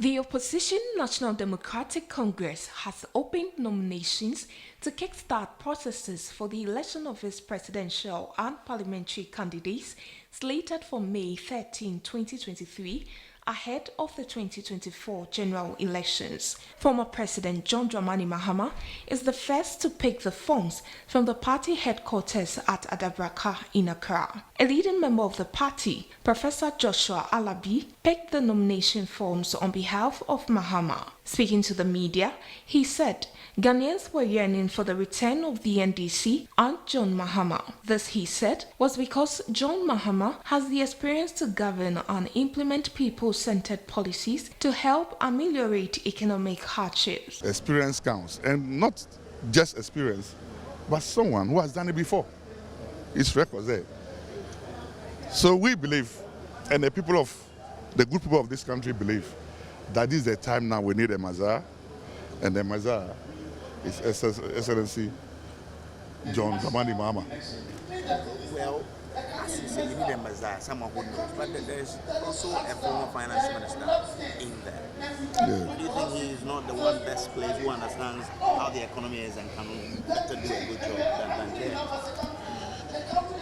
The opposition National Democratic Congress has opened nominations to kickstart processes for the election of its presidential and parliamentary candidates slated for May 13, 2023, ahead of the 2024 general elections. Former President John Dramani Mahama is the first to pick the forms from the party headquarters at Adabraka in Accra. A leading member of the party, Professor Joshua Alabi, picked the nomination forms on behalf of Mahama. Speaking to the media, he said Ghanaians were yearning for the return of the NDC and John Mahama. This, he said, was because John Mahama has the experience to govern and implement people-centered policies to help ameliorate economic hardships. Experience counts, and not just experience, but someone who has done it before. It's records there. So we believe, and the good people of this country believe, that this is the time now we need a Mazar, and the Mazar is Excellency John Dramani Mahama. Well, as you say, you need a Mazar, someone who knows, but there's also a former finance minister in there. Yeah. Do you think he is not the one best placed who understands how the economy is and can better do a good job than Jay?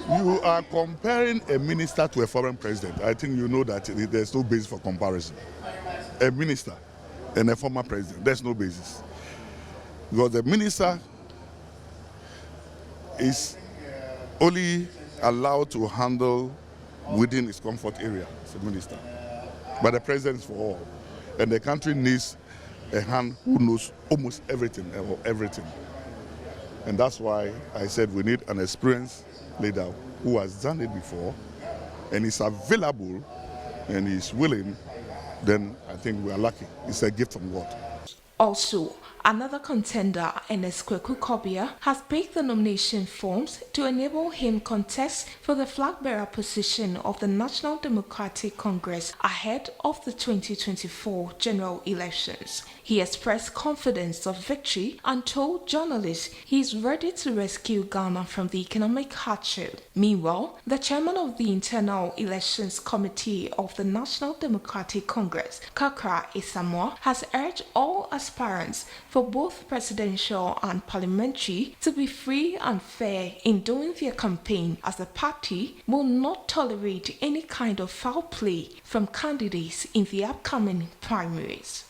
You are comparing a minister to a foreign president. I think you know that there's no basis for comparison. A minister and a former president, there's no basis. Because the minister is only allowed to handle within his comfort area as a minister. But the president is for all. And the country needs a hand who knows almost everything. And that's why I said we need an experienced leader who has done it before and is available and is willing. Then I think we are lucky. It's a gift from God. Also, another contender, Ernest Kweku Kobia, has picked the nomination forms to enable him contest for the flag-bearer position of the National Democratic Congress ahead of the 2024 general elections. He expressed confidence of victory and told journalists he is ready to rescue Ghana from the economic hardship. Meanwhile, the chairman of the Internal Elections Committee of the National Democratic Congress, Kakra Isamoah, has urged all aspirants for both presidential and parliamentary to be free and fair in doing their campaign, as the party will not tolerate any kind of foul play from candidates in the upcoming primaries.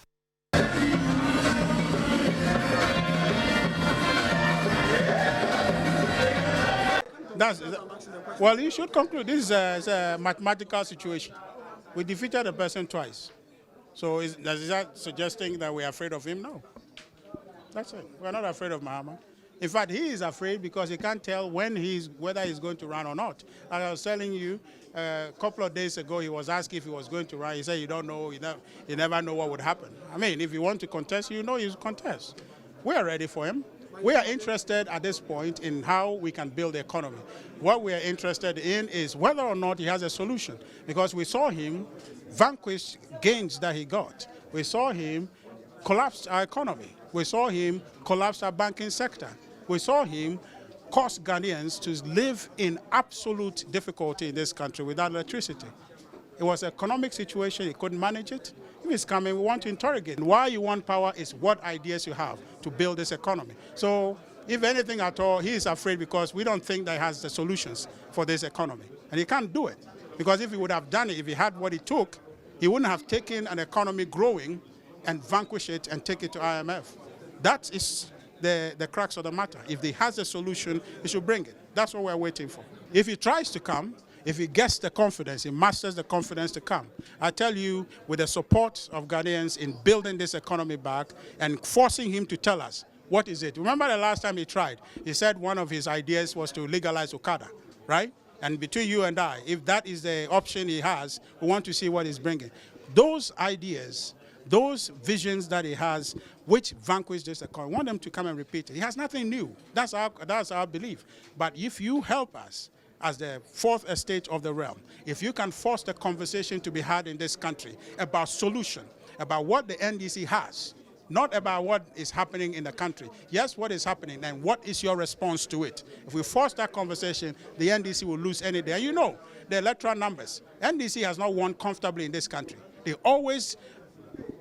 Well, you should conclude this is a mathematical situation. We defeated a person twice. So is that suggesting that we are afraid of him? No. That's it. We're not afraid of Mahama. In fact, he is afraid because he can't tell whether he's going to run or not. As I was telling you, a couple of days ago, he was asked if he was going to run. He said, you don't know, you never know what would happen. I mean, if you want to contest, you know you contest. We are ready for him. We are interested at this point in how we can build the economy. What we are interested in is whether or not he has a solution, because we saw him vanquish gains that he got. We saw him collapse our economy. We saw him collapse our banking sector. We saw him cause Ghanaians to live in absolute difficulty in this country without electricity. It was an economic situation, he couldn't manage it. If he's coming, we want to interrogate. Why you want power is what ideas you have to build this economy. So, if anything at all, he is afraid because we don't think that he has the solutions for this economy. And he can't do it. Because if he would have done it, if he had what it took, he wouldn't have taken an economy growing and vanquish it and take it to IMF. That is the crux of the matter. If he has a solution, he should bring it. That's what we're waiting for. If he tries to come, if he gets the confidence, he masters the confidence to come, I tell you, with the support of Ghanaians in building this economy back and forcing him to tell us, what is it? Remember the last time he tried? He said one of his ideas was to legalize Okada, right? And between you and I, if that is the option he has, we want to see what he's bringing. Those ideas, those visions that he has, which vanquish this economy, we want them to come and repeat it. He has nothing new. That's our belief. But if you help us, as the fourth estate of the realm, if you can force the conversation to be had in this country about solution, about what the NDC has, not about what is happening in the country. Yes, what is happening, and what is your response to it? If we force that conversation, the NDC will lose any day. And you know, the electoral numbers, NDC has not won comfortably in this country. They always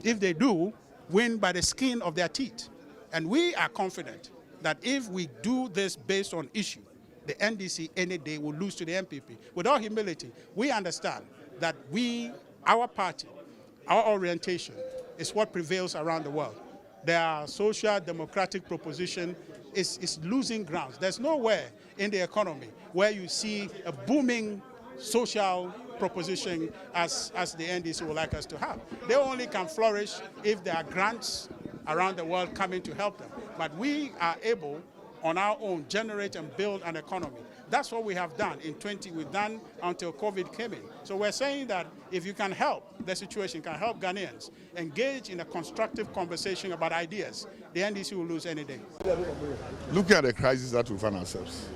if they do, win by the skin of their teeth. And we are confident that if we do this based on issue, the NDC any day will lose to the MPP. With all humility, we understand that our party, our orientation is what prevails around the world. Their social democratic proposition is losing grounds. There's nowhere in the economy where you see a booming social proposition as the NDC would like us to have. They only can flourish if there are grants around the world coming to help them. But we are able, on our own, generate and build an economy. That's what we have done we've done until COVID came in. So we're saying that if you can help the situation, can help Ghanaians engage in a constructive conversation about ideas, the NDC will lose any day. Looking at the crisis that we find ourselves,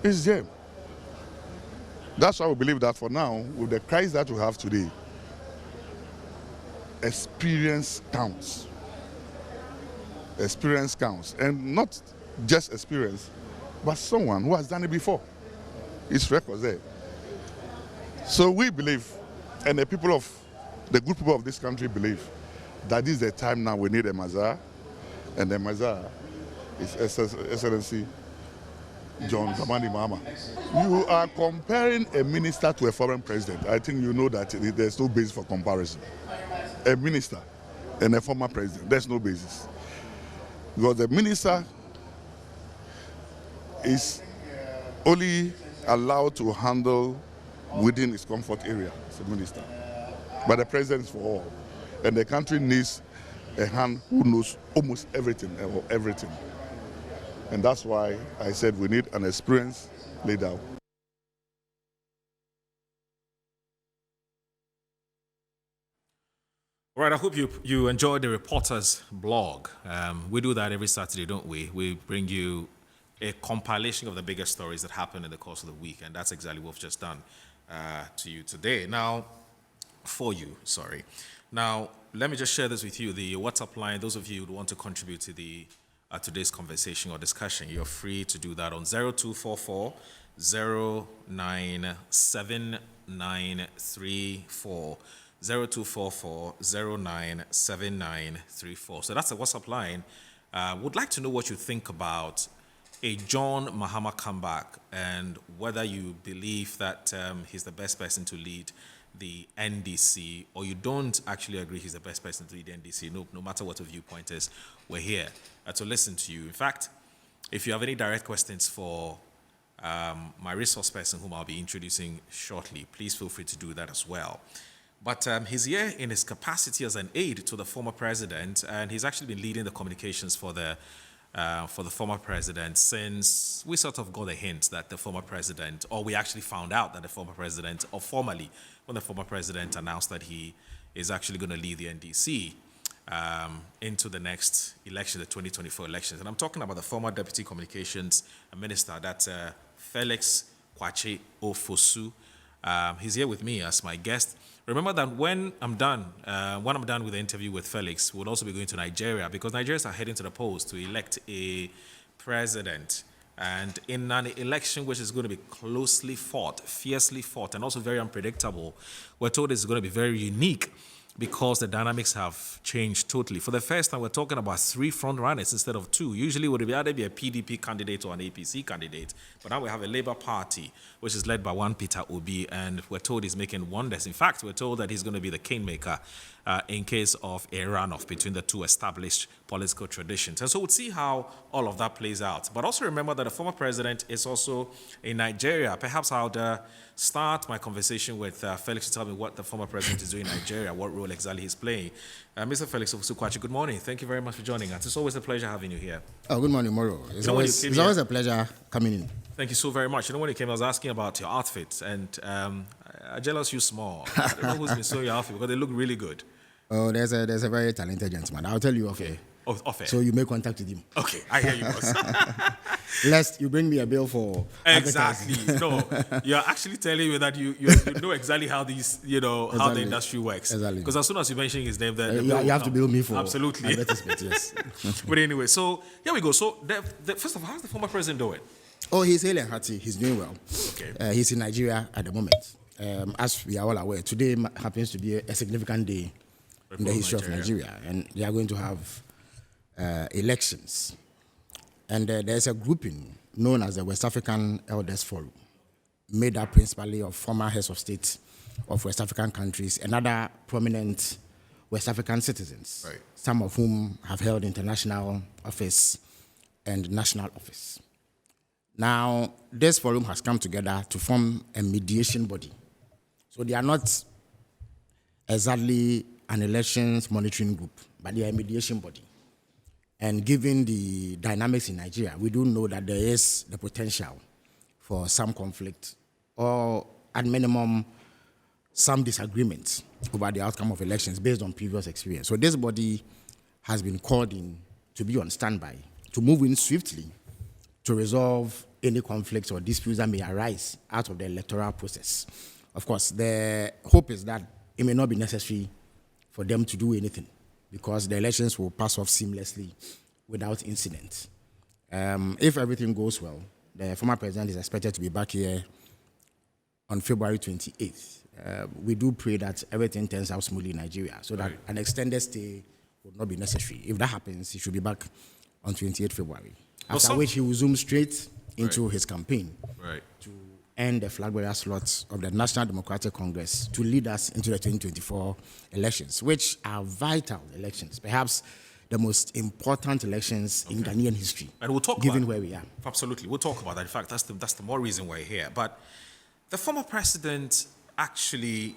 it's them. That's why we believe that for now, with the crisis that we have today, experience counts. Experience counts. And not just experience, but someone who has done it before. His record there. So we believe, and the good people of this country believe, that this is the time now we need a Mazar, and the Mazar is Excellency John Dramani Mahama. You are comparing a minister to a foreign president. I think you know that there's no basis for comparison. A minister and a former president, there's no basis. Because the minister is only allowed to handle within his comfort area as a minister. But the president is for all. And the country needs a hand who knows almost everything or everything. And that's why I said we need an experienced leader. All right, I hope you enjoyed the reporter's blog. We do that every Saturday, don't we? We bring you a compilation of the biggest stories that happened in the course of the week, and that's exactly what we've just done to you today. Now, Now, let me just share this with you. The WhatsApp line, those of you who want to contribute to the today's conversation or discussion, you're free to do that on 0244 097934. 0244 097934. So that's the WhatsApp line. Would like to know what you think about a John Mahama comeback and whether you believe that he's the best person to lead the NDC, or you don't actually agree he's the best person to lead the NDC. No matter what your viewpoint is, we're here to listen to you. In fact, if you have any direct questions for my resource person, whom I'll be introducing shortly, please feel free to do that as well. But he's here in his capacity as an aide to the former president, and he's actually been leading the communications for the former president since we sort of got a hint that the former president, or we actually found out that the former president, or formally, when the former president announced that he is actually going to lead the NDC into the next election, the 2024 elections. And I'm talking about the former Deputy Communications Minister, that's Felix Ofosu. He's here with me as my guest. Remember that when I'm done with the interview with Felix, we'll also be going to Nigeria, because Nigerians are heading to the polls to elect a president. And in an election which is going to be closely fought, fiercely fought, and also very unpredictable, we're told it's going to be very unique because the dynamics have changed totally. For the first time, we're talking about 3 front runners instead of 2. Usually it would either be a PDP candidate or an APC candidate. But now we have a Labour Party, which is led by one Peter Obi, and we're told he's making wonders. In fact, we're told that he's going to be the kingmaker in case of a runoff between the 2 established political traditions. And so we'll see how all of that plays out. But also remember that the former president is also in Nigeria. Perhaps I'll start my conversation with Felix to tell me what the former president is doing in Nigeria, what role exactly he's playing. Mr. Felix Ofosu Kwakye, good morning. Thank you very much for joining us. It's always a pleasure having you here. Oh, good morning, Moro. It's always a pleasure coming in. Thank you so very much. You know, when you came, I was asking about your outfits, and I jealous you small. I don't know who's been sewing your outfit, because they look really good. Oh, there's a very talented gentleman. I'll tell you, okay. Off air. So you make contact with him. Okay, I hear you, boss. Lest you bring me a bill for exactly. No, you're actually telling me that you know exactly how these, how the industry works. Exactly. Because as soon as you mention his name, you have to bill me for absolutely advertisement. Yes. But anyway, so here we go. So first of all, how's the former president doing? Oh, he's hale and hearty. He's doing well. Okay. He's in Nigeria at the moment. As we are all aware, today happens to be a significant day in the history of Nigeria. And they are going to have elections. And there's a grouping known as the West African Elders Forum, made up principally of former heads of state of West African countries and other prominent West African citizens, right, some of whom have held international office and national office. Now, this forum has come together to form a mediation body. So they are not exactly an elections monitoring group, but they are a mediation body. And given the dynamics in Nigeria, we do know that there is the potential for some conflict or, at minimum, some disagreement over the outcome of elections based on previous experience. So this body has been called in to be on standby, to move in swiftly to resolve any conflicts or disputes that may arise out of the electoral process. Of course, the hope is that it may not be necessary for them to do anything, because the elections will pass off seamlessly without incident. If everything goes well, the former president is expected to be back here on February 28th. We do pray that everything turns out smoothly in Nigeria, so that an extended stay would not be necessary. If that happens, he should be back on 28th February, after which he will zoom straight into his campaign to end the flag bearer slots of the National Democratic Congress to lead us into the 2024 elections, which are vital elections, perhaps the most important elections in Ghanaian history. And we'll talk given about, where we are. Absolutely, we'll talk about that. In fact, that's the more reason we're here. But the former president actually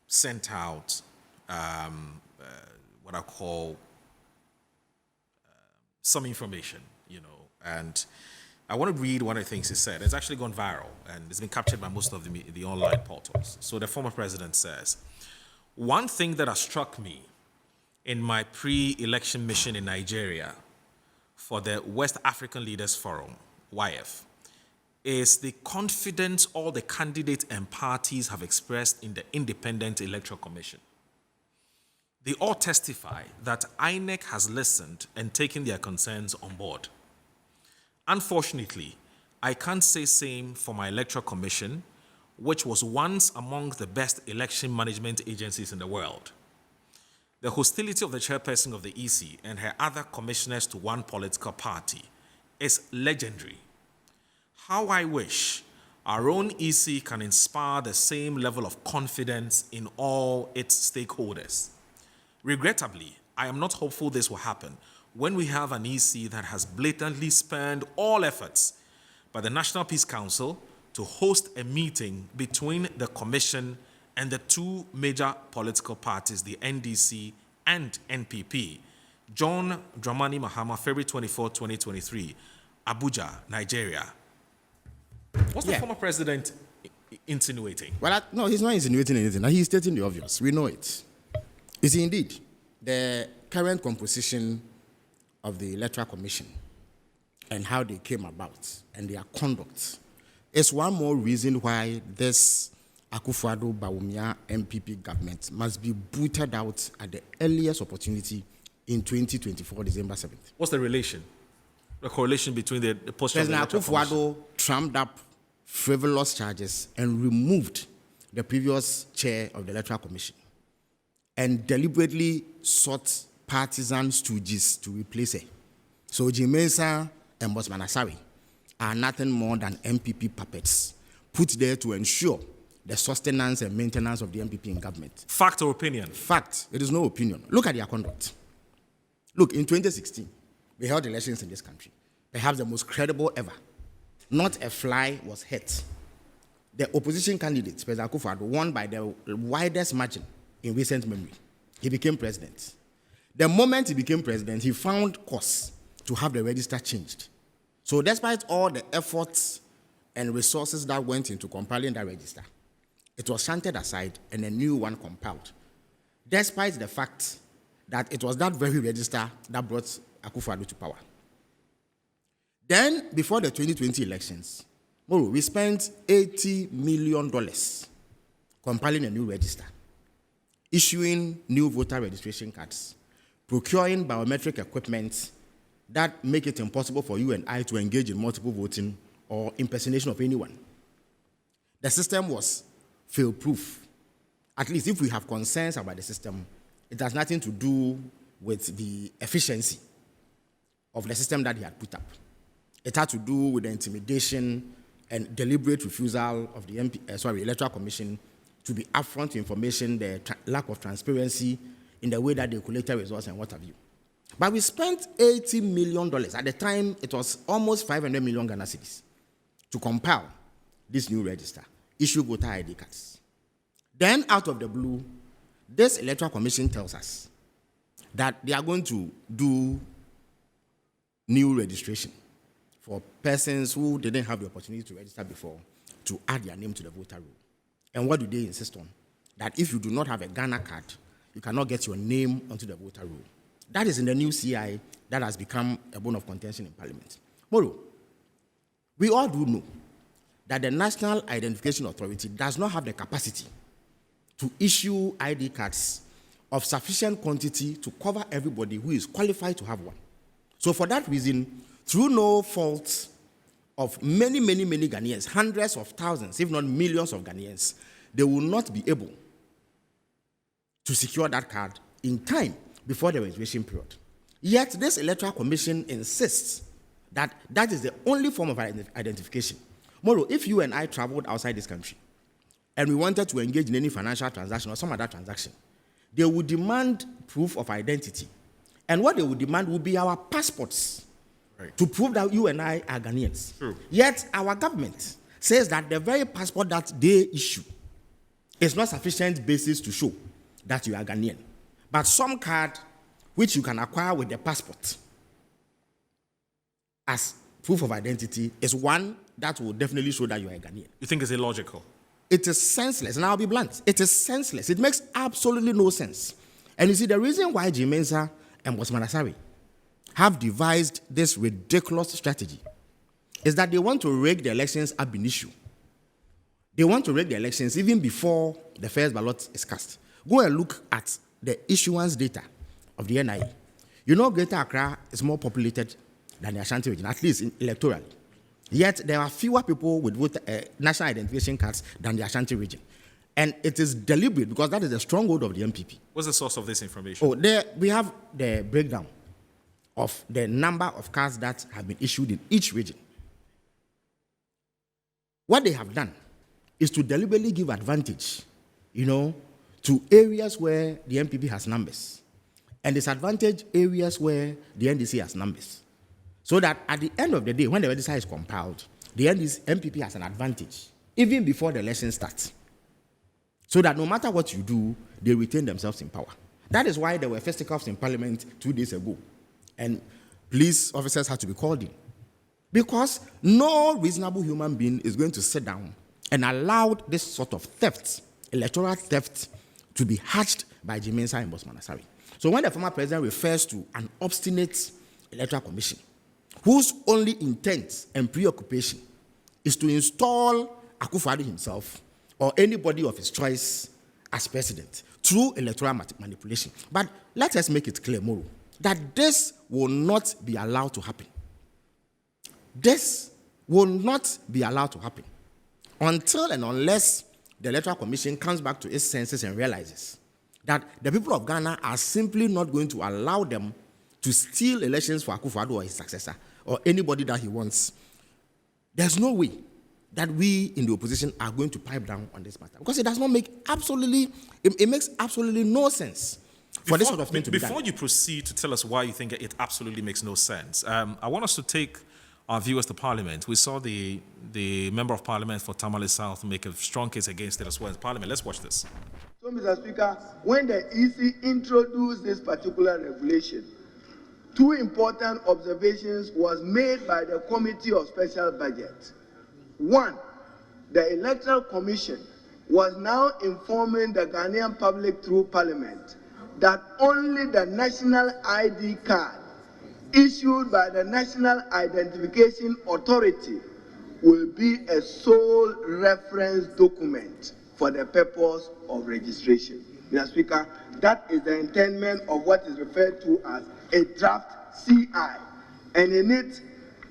sent out what I call some information, and I want to read one of the things he said. It's actually gone viral, and it's been captured by most of the online portals. So the former president says, "One thing that has struck me in my pre-election mission in Nigeria for the West African Leaders Forum, YF, is the confidence all the candidates and parties have expressed in the Independent Electoral Commission. They all testify that INEC has listened and taken their concerns on board. Unfortunately, I can't say same for my Electoral Commission, which was once among the best election management agencies in the world. The hostility of the chairperson of the EC and her other commissioners to one political party is legendary. How I wish our own EC can inspire the same level of confidence in all its stakeholders. Regrettably, I am not hopeful this will happen when we have an EC that has blatantly spurned all efforts by the National Peace Council to host a meeting between the Commission and the two major political parties, the NDC and NPP. John Dramani Mahama, February 24, 2023, Abuja, Nigeria." What's the former president insinuating? Well, no, he's not insinuating anything. He's stating the obvious. We know it. You see, indeed, the current composition of the Electoral Commission and how they came about and their conduct is one more reason why this Akufo-Addo-Bawumia MPP government must be booted out at the earliest opportunity in 2024, December 7th. What's the relation? The correlation between the posture of the President Akufo-Addo trumped up frivolous charges and removed the previous chair of the Electoral Commission and deliberately sought partisan stooges to replace her. So Jimensa and Bosman Asari are nothing more than MPP puppets put there to ensure the sustenance and maintenance of the MPP in government. Fact or opinion? Fact. It is no opinion. Look at their conduct. Look, in 2016, we held elections in this country, perhaps the most credible ever. Not a fly was hit. The opposition candidate, President Akufo-Addo, won by the widest margin in recent memory. He became president. The moment he became president, he found cause to have the register changed. So despite all the efforts and resources that went into compiling that register, it was shunted aside and a new one compiled, despite the fact that it was that very register that brought Akufo-Addo to power. Then, before the 2020 elections, we spent $80 million compiling a new register, issuing new voter registration cards, procuring biometric equipment that make it impossible for you and I to engage in multiple voting or impersonation of anyone. The system was fail-proof. At least if we have concerns about the system, it has nothing to do with the efficiency of the system that he had put up. It had to do with the intimidation and deliberate refusal of the Electoral Commission to be upfront to information, the lack of transparency in the way that they collected results and what have you. But we spent $80 million. At the time, it was almost 500 million Ghana cedis to compile this new register, issue voter ID cards. Then, out of the blue, this Electoral Commission tells us that they are going to do new registration for persons who didn't have the opportunity to register before to add their name to the voter roll. And what do they insist on? That if you do not have a Ghana card, you cannot get your name onto the voter roll. That is in the new CI that has become a bone of contention in Parliament. Moro, we all do know that the National Identification Authority does not have the capacity to issue ID cards of sufficient quantity to cover everybody who is qualified to have one. So for that reason, through no fault of many Ghanaians, hundreds of thousands, if not millions of Ghanaians, they will not be able to secure that card in time before the registration period. Yet this Electoral Commission insists that that is the only form of identification. Moro, if you and I traveled outside this country and we wanted to engage in any financial transaction or some other transaction, they would demand proof of identity. And what they would demand would be our passports, right, to prove that you and I are Ghanaians. True. Yet our government says that the very passport that they issue is not sufficient basis to show that you are Ghanaian. But some card which you can acquire with the passport as proof of identity is one that will definitely show that you are a Ghanaian. You think it's illogical? It is senseless, and I'll be blunt. It is senseless. It makes absolutely no sense. And you see, the reason why G. Mensah and Osman Asari have devised this ridiculous strategy is that they want to rig the elections ab initio. They want to rig the elections even before the first ballot is cast. Go and look at the issuance data of the NIA. You know, Greater Accra is more populated than the Ashanti region, at least in electoral. Yet there are fewer people with national identification cards than the Ashanti region. And it is deliberate because that is the stronghold of the MPP. What's the source of this information? Oh, there we have the breakdown of the number of cards that have been issued in each region. What they have done is to deliberately give advantage, to areas where the MPP has numbers, and disadvantage areas where the NDC has numbers. So that at the end of the day, when the register is compiled, the MPP has an advantage, even before the election starts. So that no matter what you do, they retain themselves in power. That is why there were fisticuffs in Parliament 2 days ago, and police officers had to be called in. Because no reasonable human being is going to sit down and allow this sort of theft, electoral theft, to be hatched by G. Mensah and Osman Asari. So when the former president refers to an obstinate Electoral Commission, whose only intent and preoccupation is to install Akufo-Addo himself or anybody of his choice as president through electoral manipulation. But let us make it clear, Moro, that this will not be allowed to happen. This will not be allowed to happen until and unless the Electoral Commission comes back to its senses and realizes that the people of Ghana are simply not going to allow them to steal elections for Akufo-Addo or his successor or anybody that he wants. There's no way that we in the opposition are going to pipe down on this matter because it does not make it makes absolutely no sense for this sort of thing to be done. Before you proceed to tell us why you think it absolutely makes no sense, I want us to take our viewers to Parliament. We saw the Member of Parliament for Tamale South make a strong case against it as well as Parliament. Let's watch this. So, Mr. Speaker, when the EC introduced this particular regulation, 2 important observations was made by the Committee of Special Budget. 1, the Electoral Commission was now informing the Ghanaian public through Parliament that only the national ID card issued by the National Identification Authority will be a sole reference document for the purpose of registration. Mr. Speaker, that is the intendment of what is referred to as a draft CI. And in it,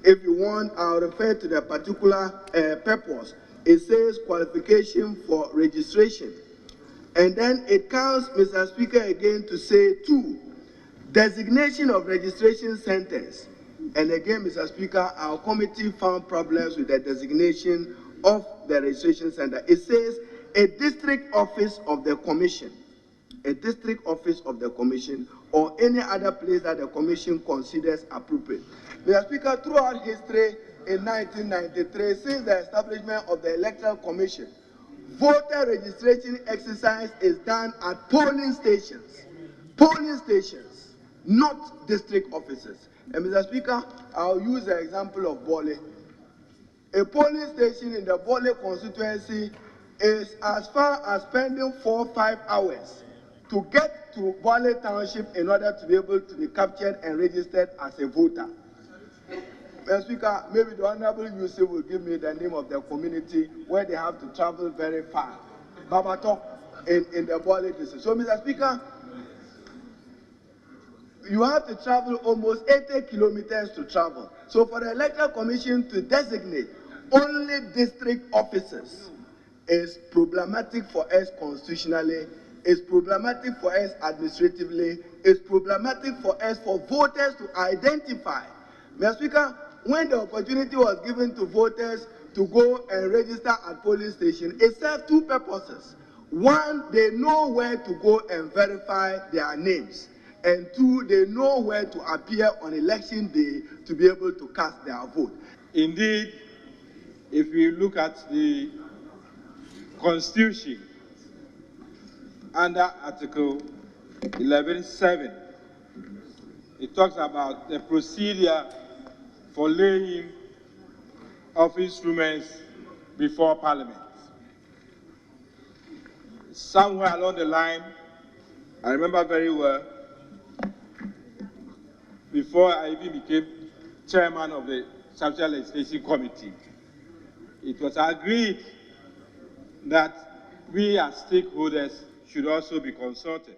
if you want, I'll refer to the particular purpose. It says qualification for registration. And then it comes, Mr. Speaker, again to say 2, designation of registration centers. And again, Mr. Speaker, our committee found problems with the designation of the registration center. It says a district office of the commission, a district office of the commission, or any other place that the commission considers appropriate. Mr. Speaker, throughout history in 1993, since the establishment of the Electoral Commission, voter registration exercise is done at polling stations, not district offices. And Mr. Speaker, I'll use the example of Bole. A polling station in the Bole constituency is as far as spending 4 or 5 hours to get to Bole Township in order to be able to be captured and registered as a voter. Mr. Speaker, maybe the Honorable Yusuf will give me the name of the community where they have to travel very far. Babato in the Bole district. So, Mr. Speaker, you have to travel almost 80 kilometers to travel. So for the Electoral Commission to designate only district officers is problematic for us constitutionally, is problematic for us administratively, is problematic for us for voters to identify. Mr. Speaker, when the opportunity was given to voters to go and register at polling station, it served 2 purposes. 1, they know where to go and verify their names. And 2, they know where to appear on election day to be able to cast their vote. Indeed, if we look at the Constitution, under Article 11.7, it talks about the procedure for laying of instruments before Parliament. Somewhere along the line, I remember very well, before I even became chairman of the Subsidiary Legislation Committee, it was agreed that we as stakeholders should also be consulted.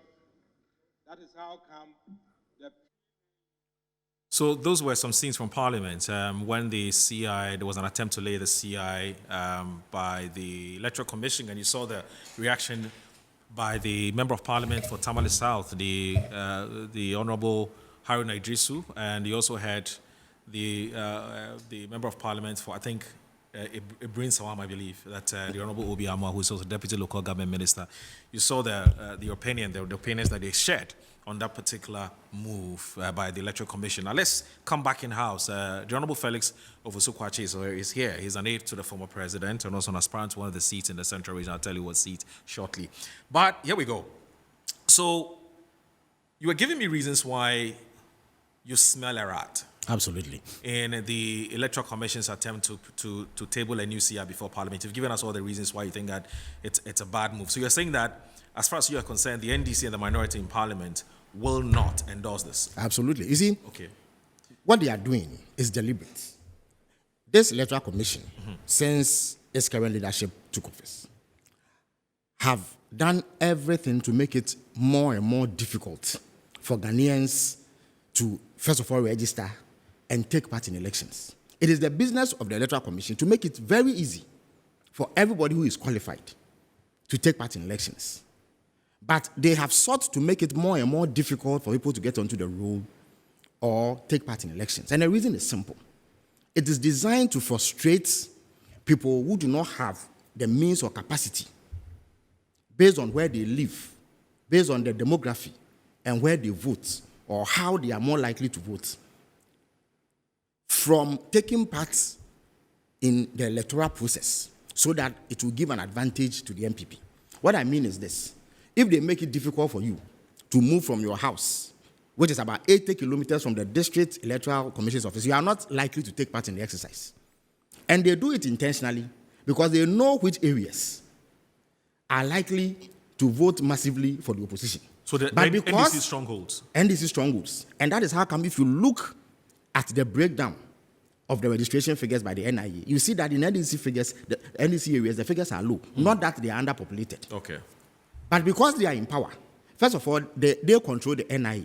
That is how come the... So those were some scenes from Parliament when the CI, there was an attempt to lay the CI by the Electoral Commission, and you saw the reaction by the Member of Parliament for Tamale South, the Honourable Haruna Idrisu, and you also had the Member of Parliament for, I think, Ibrahim Sawam, I believe, that the Honourable Obi Amwa, who is also Deputy Local Government Minister. You saw the opinions that they shared on that particular move by the Electoral Commission. Now let's come back in-house. The Honourable Felix Ofosu Kwakye is here. He's an aide to the former president and also an aspirant to one of the seats in the Central Region. I'll tell you what seat shortly. But here we go. So you were giving me reasons why you smell a rat. Absolutely. In the Electoral Commission's attempt to table a new CR before Parliament. You've given us all the reasons why you think that it's a bad move. So you're saying that, as far as you are concerned, the NDC and the minority in Parliament will not endorse this? Absolutely. You see, okay, what they are doing is deliberate. This Electoral Commission, since its current leadership took office, have done everything to make it more and more difficult for Ghanaians to, first of all, register and take part in elections. It is the business of the Electoral Commission to make it very easy for everybody who is qualified to take part in elections. But they have sought to make it more and more difficult for people to get onto the roll or take part in elections. And the reason is simple. It is designed to frustrate people who do not have the means or capacity based on where they live, based on their demography and where they vote or how they are more likely to vote, from taking part in the electoral process so that it will give an advantage to the MPP. What I mean is this. If they make it difficult for you to move from your house, which is about 80 kilometers from the district electoral commission's office, you are not likely to take part in the exercise. And they do it intentionally because they know which areas are likely to vote massively for the opposition. So the NDC strongholds. NDC strongholds. And that is how come if you look at the breakdown of the registration figures by the NIA, you see that in NDC figures, the NDC areas, the figures are low. Not that they are underpopulated. Okay. But because they are in power, first of all, they control the NIA.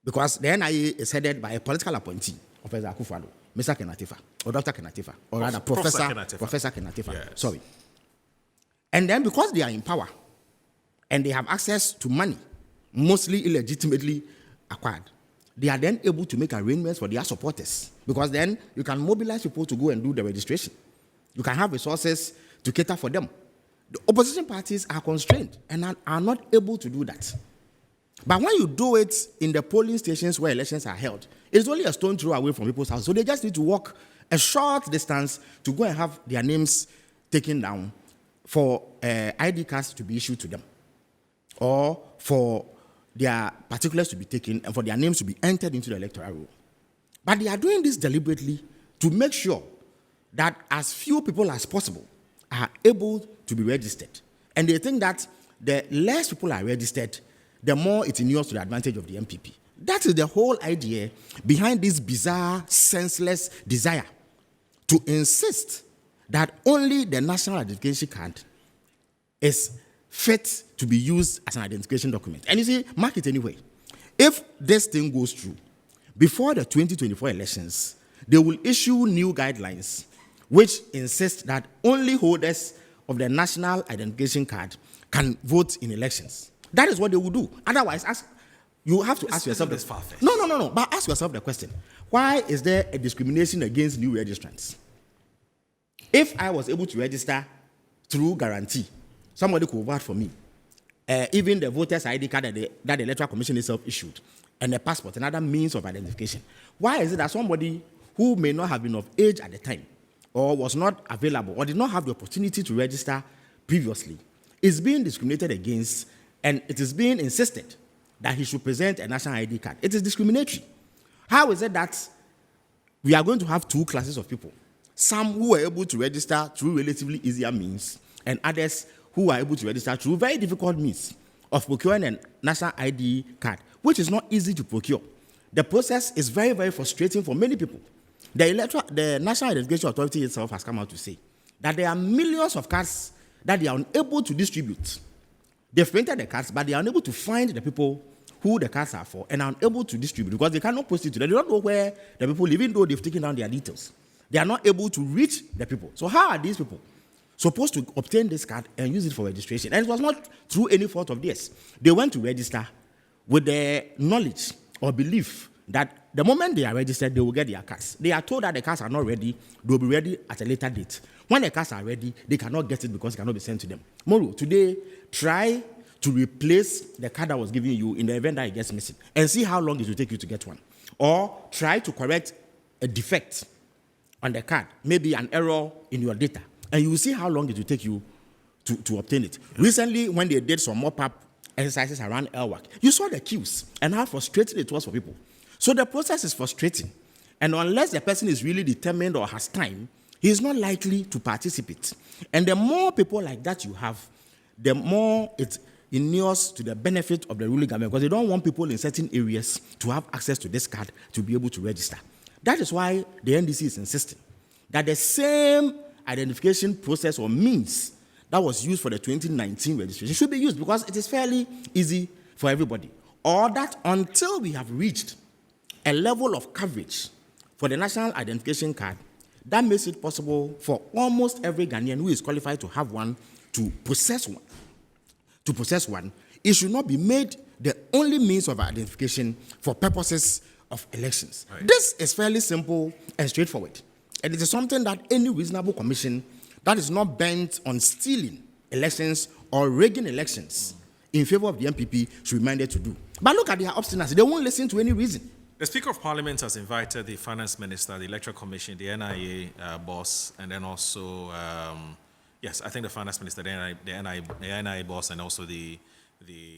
Because the NIA is headed by a political appointee, Professor Akufo-Addo, Mr. Kenatifa, or Dr. Kenatifa, or rather Professor Kenatifa. Yes. Sorry. And then because they are in power, and they have access to money, mostly illegitimately acquired, they are then able to make arrangements for their supporters, because then you can mobilize people to go and do the registration. You can have resources to cater for them. The opposition parties are constrained and are not able to do that. But when you do it in the polling stations where elections are held, it's only a stone throw away from people's houses. So they just need to walk a short distance to go and have their names taken down for ID cards to be issued to them, or for their particulars to be taken and for their names to be entered into the electoral roll. But they are doing this deliberately to make sure that as few people as possible are able to be registered. And they think that the less people are registered, the more it inures to the advantage of the MPP. That is the whole idea behind this bizarre, senseless desire to insist that only the national identification card is fit to be used as an identification document. And you see, mark it anyway. If this thing goes through, before the 2024 elections, they will issue new guidelines which insist that only holders of the national identification card can vote in elections. That is what they will do. Otherwise, you have to ask yourself this. No. But ask yourself the question: why is there a discrimination against new registrants? If I was able to register through guarantee, somebody could vote for me. Even the voter's ID card that the Electoral Commission itself issued, and a passport, another means of identification. Why is it that somebody who may not have been of age at the time, or was not available, or did not have the opportunity to register previously, is being discriminated against, and it is being insisted that he should present a national ID card? It is discriminatory. How is it that we are going to have two classes of people? Some who are able to register through relatively easier means, and others who are able to register through very difficult means of procuring a national ID card, which is not easy to procure. The process is very, very frustrating for many people. The National Identification Authority itself has come out to say that there are millions of cards that they are unable to distribute. They've printed the cards, but they are unable to find the people who the cards are for and are unable to distribute because they cannot post it to them. They don't know where the people live, even though they've taken down their details. They are not able to reach the people. So how are these people supposed to obtain this card and use it for registration? And it was not through any fault of theirs. They went to register with the knowledge or belief that the moment they are registered, they will get their cards. They are told that the cards are not ready, they will be ready at a later date. When the cards are ready, they cannot get it because it cannot be sent to them. Moro, today, try to replace the card that was given you in the event that it gets missing and see how long it will take you to get one. Or try to correct a defect on the card, maybe an error in your data, and you will see how long it will take you to obtain it. Yeah. Recently, when they did some mop-up exercises around LWAC, you saw the queues and how frustrating it was for people. So the process is frustrating. And unless the person is really determined or has time, he is not likely to participate. And the more people like that you have, the more it inures to the benefit of the ruling government, because they don't want people in certain areas to have access to this card to be able to register. That is why the NDC is insisting that the same identification process or means that was used for the 2019 registration should be used, because it is fairly easy for everybody. Or that until we have reached a level of coverage for the national identification card that makes it possible for almost every Ghanaian who is qualified to have one to possess one. It should not be made the only means of identification for purposes of elections. Right. This is fairly simple and straightforward. And it is something that any reasonable commission that is not bent on stealing elections or rigging elections in favor of the MPP should be minded to do. But look at their obstinacy. They won't listen to any reason. The Speaker of Parliament has invited the Finance Minister, the Electoral Commission, the NIA boss, and then also, yes, I think the Finance Minister, the NIA boss, and also the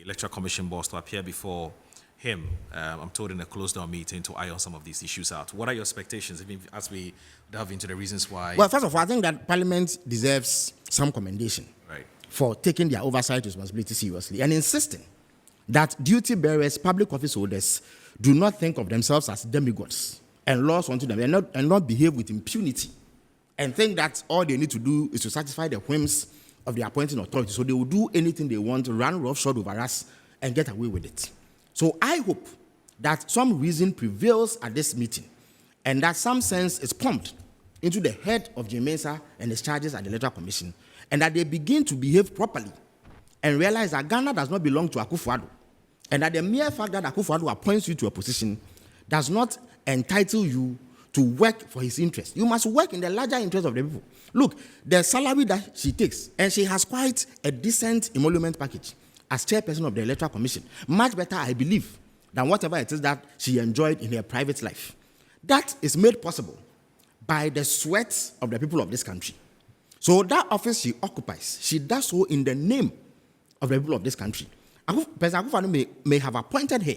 Electoral Commission boss to appear before him, I'm told, in a closed-door meeting to iron some of these issues out. What are your expectations as we delve into the reasons why? Well, first of all, I think that Parliament deserves some commendation for taking their oversight responsibility seriously and insisting that duty bearers, public office holders, do not think of themselves as demigods and laws unto them and not behave with impunity and think that all they need to do is to satisfy the whims of the appointing authority. So they will do anything they want to run roughshod over us and get away with it. So I hope that some reason prevails at this meeting and that some sense is pumped into the head of Jim Mensah and his charges at the Electoral Commission, and that they begin to behave properly and realize that Ghana does not belong to Akufo-Addo, and that the mere fact that Akufo-Addo appoints you to a position does not entitle you to work for his interest. You must work in the larger interest of the people. Look, the salary that she takes, and she has quite a decent emolument package as chairperson of the Electoral Commission, much better, I believe, than whatever it is that she enjoyed in her private life. That is made possible by the sweat of the people of this country. So that office she occupies, she does so in the name of the people of this country. President Akufo-Addo may have appointed her,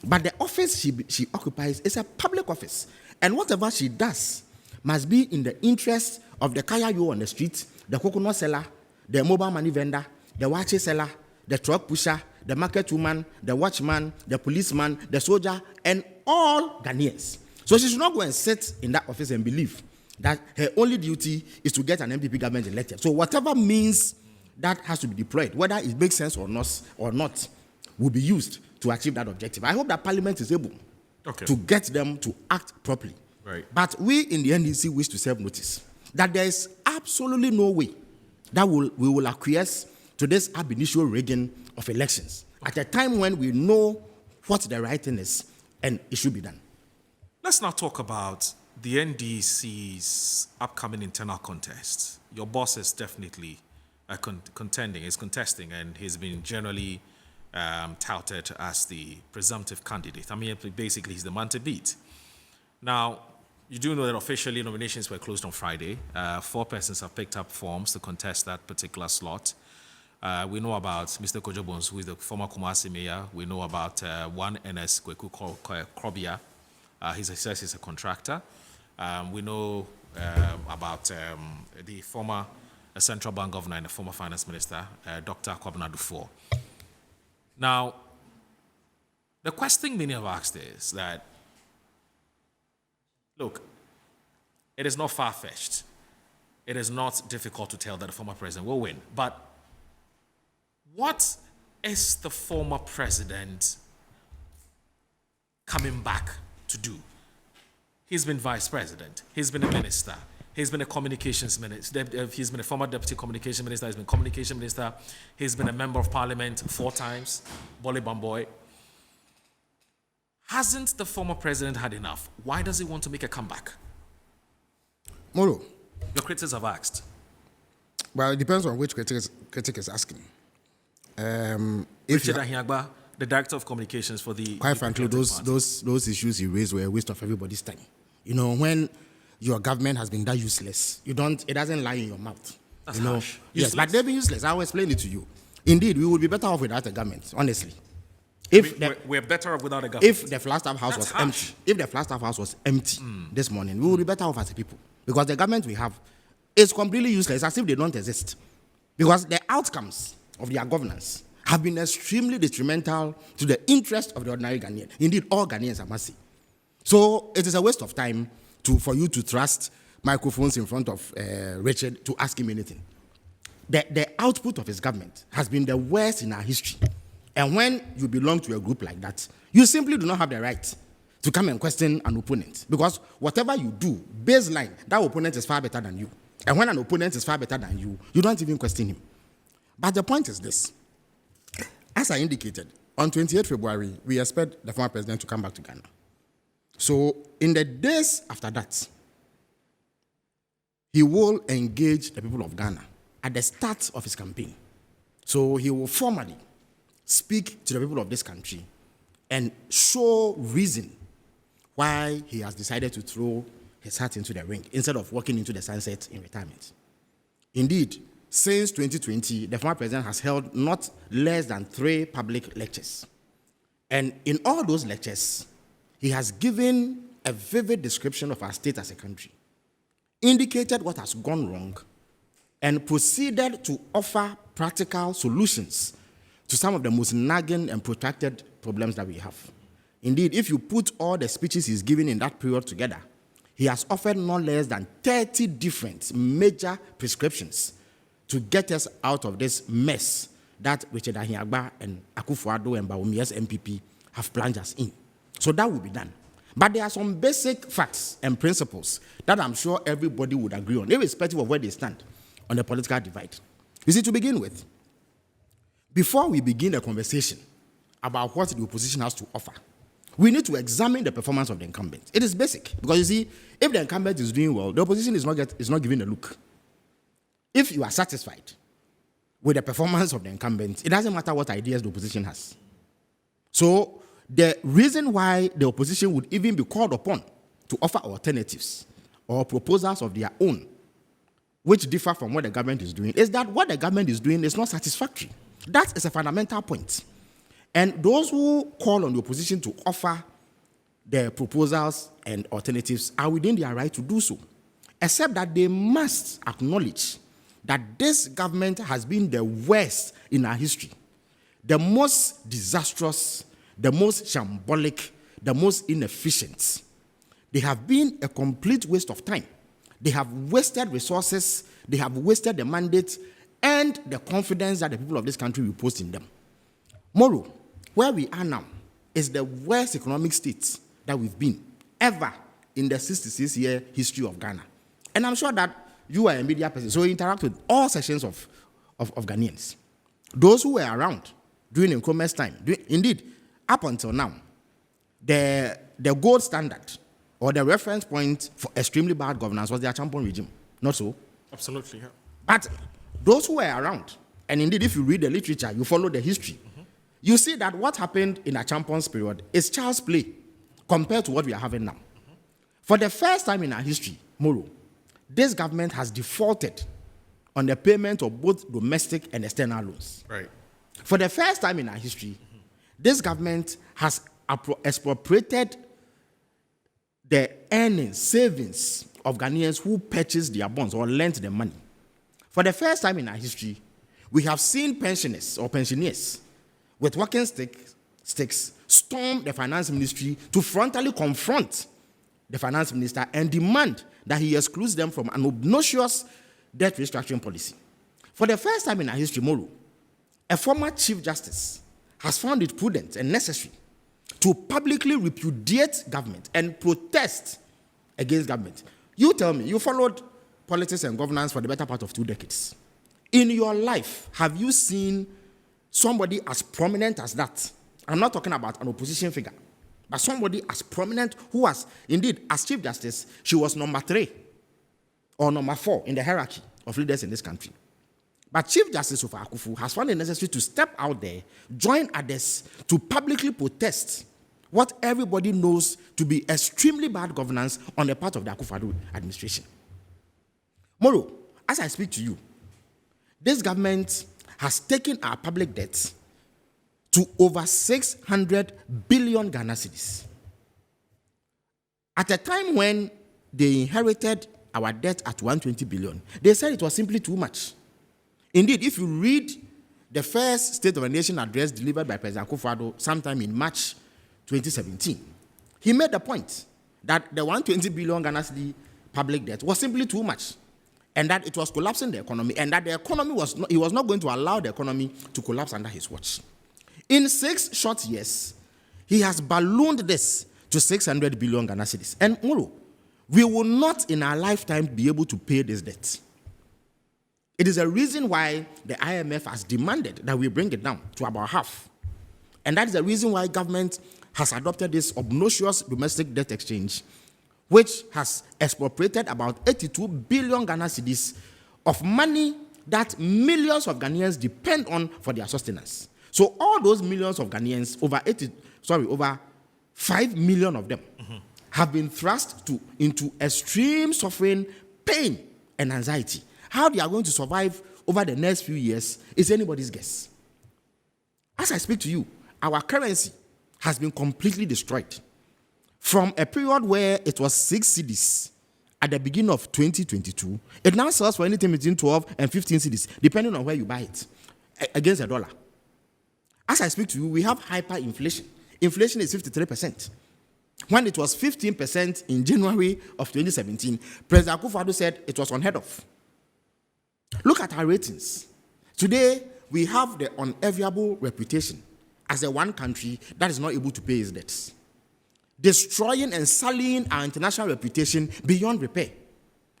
but the office she occupies is a public office. And whatever she does must be in the interest of the kayayo on the street, the coconut seller, the mobile money vendor, the wache seller, the truck pusher, the market woman, the watchman, the policeman, the soldier, and all Ghanaians. So she should not go and sit in that office and believe that her only duty is to get an MPP government elected. So whatever means that has to be deployed, whether it makes sense or not, will be used to achieve that objective. I hope that Parliament is able to get them to act properly. Right. But we in the NDC wish to serve notice that there is absolutely no way that we will acquiesce to this ab initio rigging of elections at a time when we know what the right thing is and it should be done. Let's now talk about the NDC's upcoming internal contest. Your boss is definitely contesting, and he's been generally touted as the presumptive candidate. I mean, basically, he's the man to beat. Now, you do know that officially nominations were closed on Friday. 4 persons have picked up forms to contest that particular slot. We know about Mr. Kojo Bonsu, who is the former Kumasi mayor. We know about one NS Kweku Krobia. He says he's a contractor. We know about the former central bank governor and the former finance minister, Dr. Kwabena Dufour. Now, the question many have asked is that, look, it is not far-fetched. It is not difficult to tell that the former president will win. But what is the former president coming back to do? He's been vice president. He's been a minister. He's been a communications minister. He's been a former deputy communication minister. He's been communication minister. He's been a member of parliament 4 times, Bole Bamboy. Hasn't the former president had enough? Why does he want to make a comeback? Moro. Your critics have asked. Well, it depends on which critic is asking. Richard Ahiagba, the director of communications for the... Quite frankly, those issues you raised were a waste of everybody's time. You know, when your government has been that useless, it doesn't lie in your mouth. That's you know? harsh. Yes, Useless. but they've been useless. I will explain it to you. Indeed, we would be better off without a government, honestly. We're better off without a government. If the Flagstaff House That's was harsh. empty, if the Flagstaff House was empty this morning, we would be better off as a people. Because the government we have is completely useless, as if they don't exist. Because the outcomes of their governance have been extremely detrimental to the interest of the ordinary Ghanaian. Indeed, all Ghanaians, I must say. So it is a waste of time for you to trust microphones in front of Richard to ask him anything. The output of his government has been the worst in our history. And when you belong to a group like that, you simply do not have the right to come and question an opponent. Because whatever you do, baseline, that opponent is far better than you. And when an opponent is far better than you, you don't even question him. But the point is this. As I indicated, on 28 February, we expect the former president to come back to Ghana. So in the days after that, he will engage the people of Ghana at the start of his campaign. So he will formally speak to the people of this country and show reason why he has decided to throw his hat into the ring instead of walking into the sunset in retirement. Indeed, since 2020, the former president has held not less than 3 public lectures. And in all those lectures, he has given a vivid description of our state as a country, indicated what has gone wrong, and proceeded to offer practical solutions to some of the most nagging and protracted problems that we have. Indeed, if you put all the speeches he's given in that period together, he has offered no less than 30 different major prescriptions to get us out of this mess that Richard Ahiagba and Akufo-Addo and Bawumia's MPP have plunged us in. So that will be done. But there are some basic facts and principles that I'm sure everybody would agree on, irrespective of where they stand on the political divide. You see, to begin with, before we begin a conversation about what the opposition has to offer, we need to examine the performance of the incumbent. It is basic, because you see, if the incumbent is doing well, the opposition is not giving a look. If you are satisfied with the performance of the incumbent, it doesn't matter what ideas the opposition has. So the reason why the opposition would even be called upon to offer alternatives or proposals of their own, which differ from what the government is doing, is that what the government is doing is not satisfactory. That is a fundamental point. And those who call on the opposition to offer their proposals and alternatives are within their right to do so, except that they must acknowledge that this government has been the worst in our history, the most disastrous, the most shambolic, the most inefficient. They have been a complete waste of time. They have wasted resources, they have wasted the mandate and the confidence that the people of this country repose in them. Moro, where we are now is the worst economic state that we've been ever in the 66-year history of Ghana. And I'm sure that you are a media person, so you interact with all sections of Ghanaians. Those who were around during Nkrumah's time, indeed, up until now, the gold standard or the reference point for extremely bad governance was the Achampon regime. Not so? Absolutely, yeah. But those who were around, and indeed, if you read the literature, you follow the history, you see that what happened in Achampon's period is child's play compared to what we are having now. For the first time in our history, Moro, this government has defaulted on the payment of both domestic and external loans. Right. For the first time in our history, this government has expropriated the earnings, savings of Ghanaians who purchased their bonds or lent them money. For the first time in our history, we have seen pensioners or pensioners with walking sticks storm the finance ministry to frontally confront the finance minister and demand that he excludes them from an obnoxious debt restructuring policy. For the first time in our history, Moro, a former Chief Justice has found it prudent and necessary to publicly repudiate government and protest against government. You tell me, you followed politics and governance for the better part of 2 decades. In your life, have you seen somebody as prominent as that? I'm not talking about an opposition figure, but somebody as prominent who was, indeed, as Chief Justice, she was number 3 or number 4 in the hierarchy of leaders in this country. But Chief Justice Ofosu Kwakye has found it necessary to step out there, join others to publicly protest what everybody knows to be extremely bad governance on the part of the Akufo-Addo administration. Moro, as I speak to you, this government has taken our public debt to over 600 billion Ghana cedis. At a time when they inherited our debt at 120 billion, they said it was simply too much. Indeed, if you read the first State of the Nation address delivered by President Akufo-Addo sometime in March 2017, he made the point that the 120 billion Ghana cedi public debt was simply too much, and that it was collapsing the economy, and that the economy he was not going to allow the economy to collapse under his watch. In 6 short years, he has ballooned this to 600 billion Ghana cedis. And Moro, we will not in our lifetime be able to pay this debt. It is a reason why the IMF has demanded that we bring it down to about half. And that is the reason why government has adopted this obnoxious domestic debt exchange, which has expropriated about 82 billion Ghana cedis of money that millions of Ghanaians depend on for their sustenance. So all those millions of Ghanaians, over 5 million of them, have been thrust into extreme suffering, pain, and anxiety. How they are going to survive over the next few years is anybody's guess. As I speak to you, our currency has been completely destroyed. From a period where it was 6 cedis at the beginning of 2022, it now sells for anything between 12 and 15 cedis, depending on where you buy it, against a dollar. As I speak to you, we have hyperinflation. Inflation is 53%. When it was 15% in January of 2017, President Akufo-Addo said it was unheard of. Look at our ratings. Today, we have the unenviable reputation as the one country that is not able to pay its debts, destroying and sullying our international reputation beyond repair.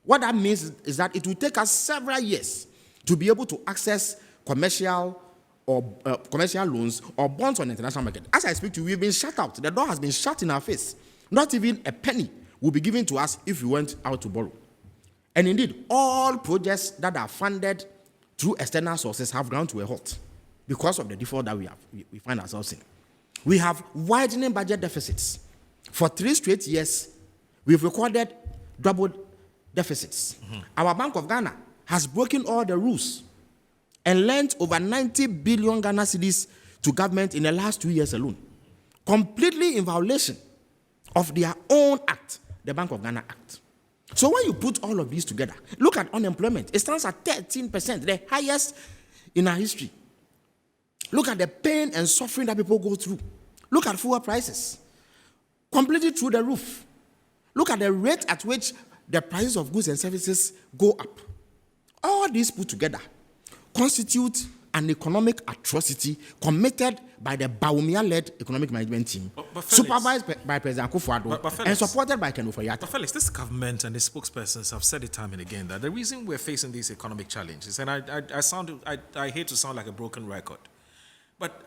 What that means is that it will take us several years to be able to access commercial or commercial loans or bonds on the international market. As I speak to you, we've been shut out. The door has been shut in our face. Not even a penny will be given to us if we went out to borrow. And indeed, all projects that are funded through external sources have ground to a halt because of the default that we find ourselves in. We have widening budget deficits. For 3 straight years, we've recorded doubled deficits. Mm-hmm. Our Bank of Ghana has broken all the rules and lent over 90 billion Ghana cedis to government in the last 2 years alone, completely in violation of their own act, the Bank of Ghana Act. So when you put all of these together, look at unemployment. It stands at 13%, the highest in our history. Look at the pain and suffering that people go through. Look at fuel prices, completely through the roof. Look at the rate at which the prices of goods and services go up. All these put together constitute an economic atrocity committed by the Bawumia-led economic management team, supervised by President Akufo-Addo and supported by Ken Ofori-Atta. But Felix, this government and the spokespersons have said it time and again that the reason we're facing these economic challenges, and I hate to sound like a broken record, but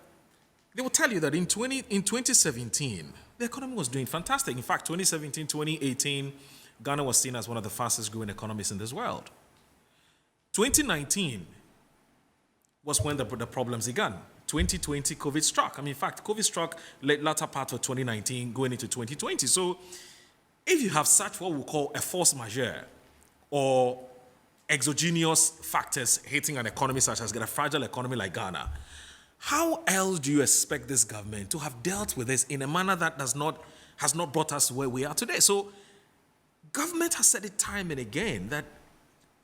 they will tell you that in 2017, the economy was doing fantastic. In fact, 2017, 2018, Ghana was seen as one of the fastest growing economies in this world. 2019 was when the problems began. 2020, COVID struck. In fact, COVID struck latter part of 2019 going into 2020. So if you have such what we call a force majeure or exogenous factors hitting an economy such as a fragile economy like Ghana, how else do you expect this government to have dealt with this in a manner that has not brought us where we are today? So government has said it time and again that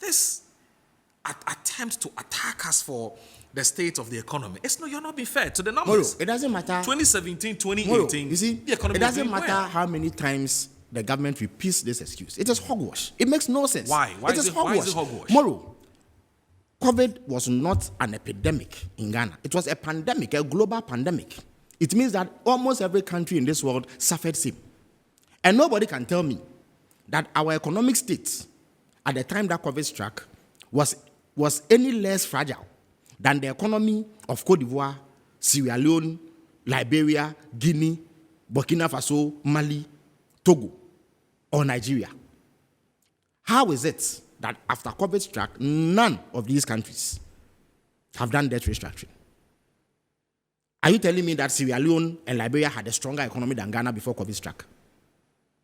this attempt to attack us for the state of the economy, you're not being fair to the numbers. It doesn't matter. 2017, 2018, you see, the economy it doesn't matter well. how many times the government repeats this excuse. It is hogwash. It makes no sense. Why? Why is it hogwash? Moro, COVID was not an epidemic in Ghana. It was a pandemic, a global pandemic. It means that almost every country in this world suffered same. And nobody can tell me that our economic state at the time that COVID struck was any less fragile than the economy of Cote d'Ivoire, Sierra Leone, Liberia, Guinea, Burkina Faso, Mali, Togo, or Nigeria. How is it that after COVID struck, none of these countries have done debt restructuring? Are you telling me that Sierra Leone and Liberia had a stronger economy than Ghana before COVID struck?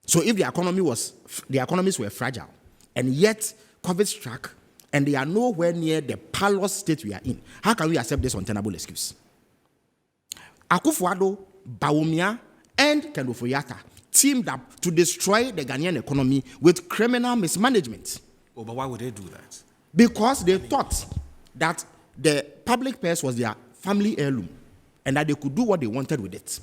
So if the economies were fragile, and yet COVID struck, and they are nowhere near the parlous state we are in, how can we accept this untenable excuse? Akufo-Addo, Bawumia, and Ken Ofori-Atta teamed up to destroy the Ghanaian economy with criminal mismanagement. Oh, but why would they do that? Because they thought that the public purse was their family heirloom and that they could do what they wanted with it.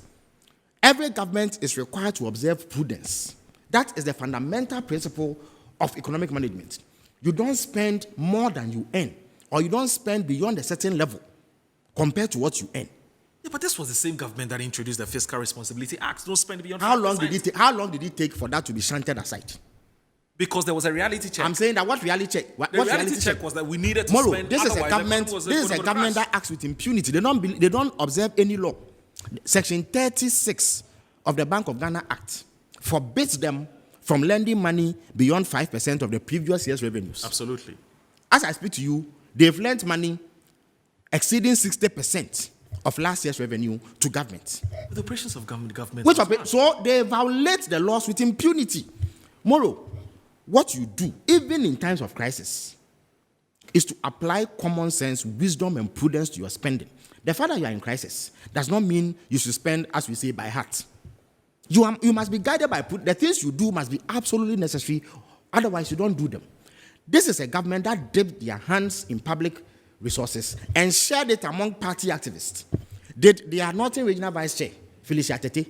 Every government is required to observe prudence. That is the fundamental principle of economic management. You don't spend more than you earn, or you don't spend beyond a certain level compared to what you earn. Yeah, but this was the same government that introduced the Fiscal Responsibility Act. Don't spend beyond 5%. How long did it take for that to be shunted aside? Because there was a reality check. I'm saying that what reality check? The reality check was that we needed to spend. This is a government that acts with impunity. They don't observe any law. Section 36 of the Bank of Ghana Act forbids them from lending money beyond 5% of the previous year's revenues. Absolutely. As I speak to you, they've lent money exceeding 60% of last year's revenue to government. The operations of government. So they violate the laws with impunity. Moro, what you do, even in times of crisis, is to apply common sense, wisdom, and prudence to your spending. The fact that you are in crisis does not mean you should spend, as we say, by heart. You must be guided by the things you do must be absolutely necessary, otherwise you don't do them. This is a government that dipped their hands in public resources and shared it among party activists. Did their Northern Regional Vice Chair, Felix Ofosu Kwakye,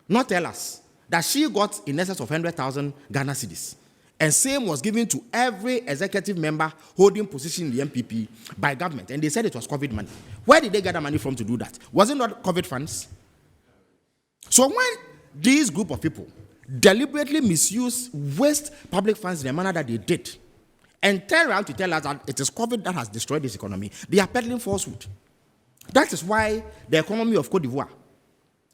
not tell us that she got in excess of 100,000 Ghana cedis, and same was given to every executive member holding position in the MPP by government, and they said it was COVID money. Where did they get the money from to do that? Was it not COVID funds? So when these group of people deliberately waste public funds in the manner that they did, and turn around to tell us that it is COVID that has destroyed this economy, they are peddling falsehood. That is why the economy of Cote d'Ivoire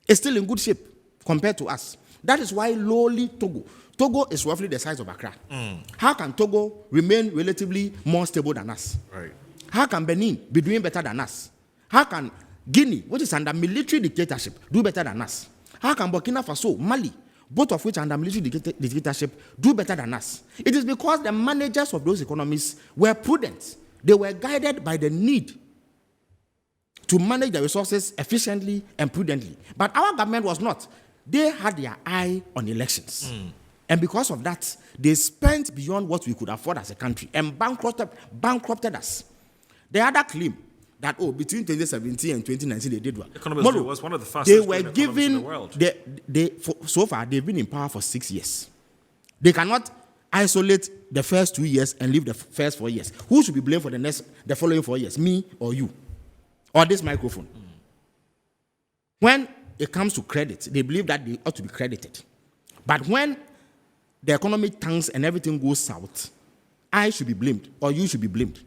is still in good shape compared to us. That is why lowly Togo is roughly the size of Accra. How can Togo remain relatively more stable than us? Right. How can Benin be doing better than us? How can Guinea, which is under military dictatorship, do better than us? How can Burkina Faso, Mali, both of which are under military dictatorship, do better than us? It is because the managers of those economies were prudent. They were guided by the need to manage the resources efficiently and prudently. But our government was not. They had their eye on elections. And because of that, they spent beyond what we could afford as a country and bankrupted us. The other claim that, between 2017 and 2019, they did well. Economy was one of the fastest they were growing economies in the world. So far, they've been in power for 6 years. They cannot isolate the first 2 years and leave the first 4 years. Who should be blamed for the following 4 years? Me or you? Or this microphone? When it comes to credit, they believe that they ought to be credited. But when the economy tanks and everything goes south, I should be blamed or you should be blamed.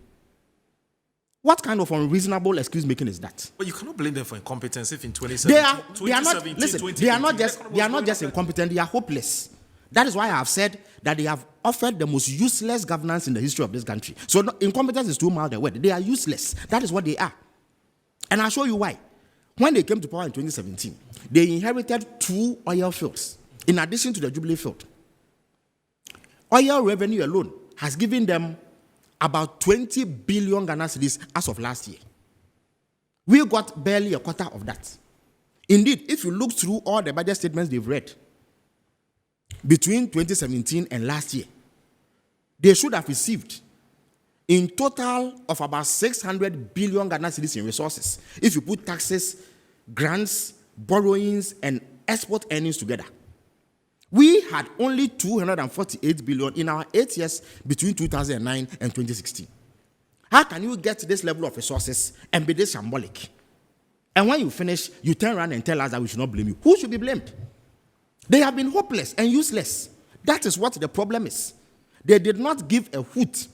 What kind of unreasonable excuse making is that? But you cannot blame them for incompetence if in 2017, they are not just incompetent, they are hopeless. That is why I have said that they have offered the most useless governance in the history of this country. So incompetence is too mild a word. They are useless. That is what they are. And I'll show you why. When they came to power in 2017, they inherited 2 oil fields in addition to the Jubilee field. Oil revenue alone has given them about 20 billion Ghana cedis as of last year. We got barely a quarter of that. Indeed, if you look through all the budget statements they've read, between 2017 and last year, they should have received in total of about 600 billion Ghana cedis in resources, if you put taxes, grants, borrowings, and export earnings together. We had only 248 billion in our 8 years between 2009 and 2016. How can you get to this level of resources and be this shambolic? And when you finish, you turn around and tell us that we should not blame you. Who should be blamed? They have been hopeless and useless. That is what the problem is. They did not give a hoot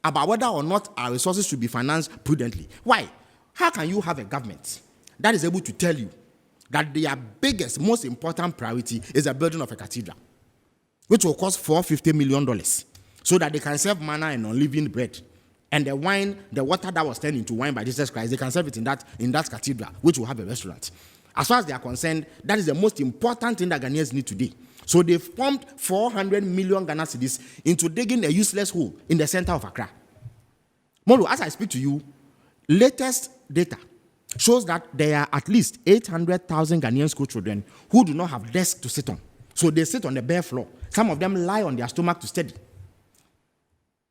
about whether or not our resources should be financed prudently. Why? How can you have a government that is able to tell you that their biggest, most important priority is the building of a cathedral, which will cost $450 million, so that they can serve manna and unleavened bread, and the wine, the water that was turned into wine by Jesus Christ, they can serve it in that cathedral, which will have a restaurant. As far as they are concerned, that is the most important thing that Ghanaians need today. So they pumped 400 million Ghana cedis into digging a useless hole in the center of Accra. Moro, as I speak to you, latest data shows that there are at least 800,000 Ghanaian school children who do not have desks to sit on. So they sit on the bare floor. Some of them lie on their stomach to study.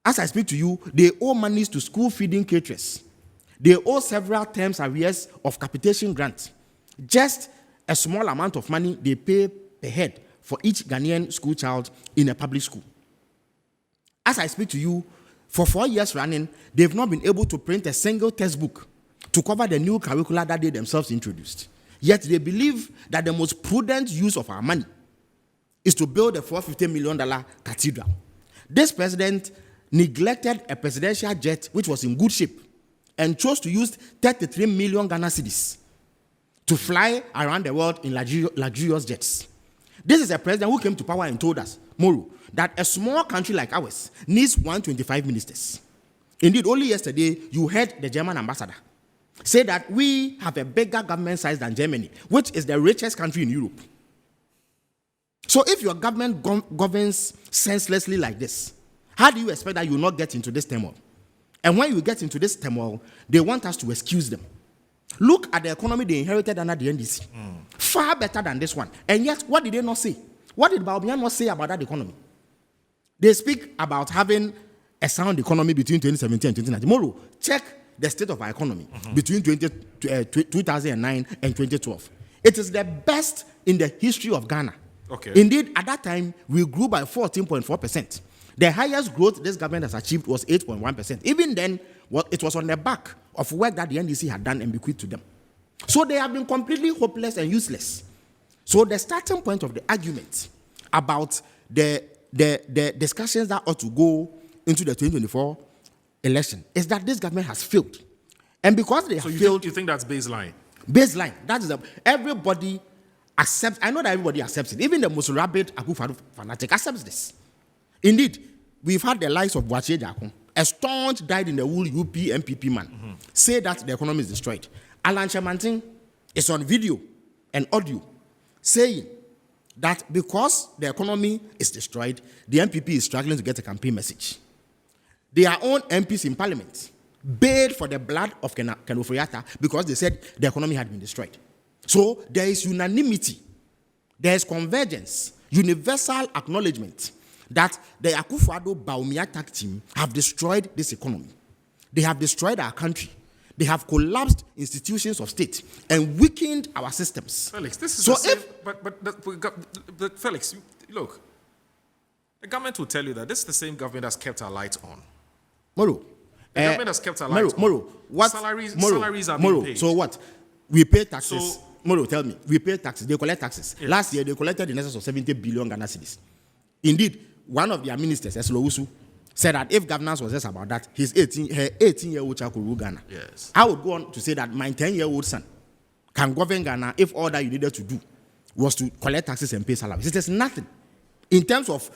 As I speak to you, they owe monies to school feeding caterers. They owe several terms arrears of capitation grants. Just a small amount of money they pay per head for each Ghanaian school child in a public school. As I speak to you, for 4 years running, they've not been able to print a single textbook to cover the new curricula that they themselves introduced. Yet they believe that the most prudent use of our money is to build a $450 million cathedral. This president neglected a presidential jet which was in good shape and chose to use 33 million Ghana cedis to fly around the world in luxurious jets. This is a president who came to power and told us, Moro, that a small country like ours needs 125 ministers. Indeed, only yesterday, you heard the German ambassador say that we have a bigger government size than Germany, which is the richest country in Europe. So if your government governs senselessly like this, how do you expect that you will not get into this turmoil? And when you get into this turmoil, they want us to excuse them. Look at the economy they inherited under the NDC. Far better than this one. And yet, what did they not say? What did Baobian not say about that economy? They speak about having a sound economy between 2017 and 2019. Tomorrow, check the state of our economy between 2009 and 2012. It is the best in the history of Ghana. Okay. Indeed, at that time, we grew by 14.4%. The highest growth this government has achieved was 8.1%. Even then, it was on the back of work that the NDC had done and bequeathed to them. So they have been completely hopeless and useless. So the starting point of the argument about the discussions that ought to go into the 2024 election is that this government has failed. And because they So have you failed, think that's baseline? baseline, that is everybody accepts. I know that everybody accepts it. Even the most rabid Akufo-Addo fanatic accepts this. Indeed, we've had the likes of Boakye Jakun, a staunch dyed-in-the-wool UP MPP man, say that the economy is destroyed. Alan Chamantin is on video and audio saying that because the economy is destroyed, the MPP is struggling to get a campaign message. Their own MPs in parliament bayed for the blood of Ken Ofori-Atta because they said the economy had been destroyed. So there is unanimity, there is convergence, universal acknowledgement that the Akufo-Addo Bawumia team have destroyed this economy. They have destroyed our country. They have collapsed institutions of state and weakened our systems. Felix, this is so the same, but Felix, look, the government will tell you that this is the same government that's kept our lights on. Moro, The government has kept our lights on. What Salaries are being paid. So what? We pay taxes. So- Moro, tell me. We pay taxes. They collect taxes. Yes. Last year, they collected in excess of 70 billion Ghana cedis. Indeed, one of their ministers, Eslo Usu, said that if governance was just about that, her 18-year-old child could rule Ghana. Yes. I would go on to say that my 10-year-old son can govern Ghana if all that you needed to do was to collect taxes and pay salaries. It is nothing. In terms of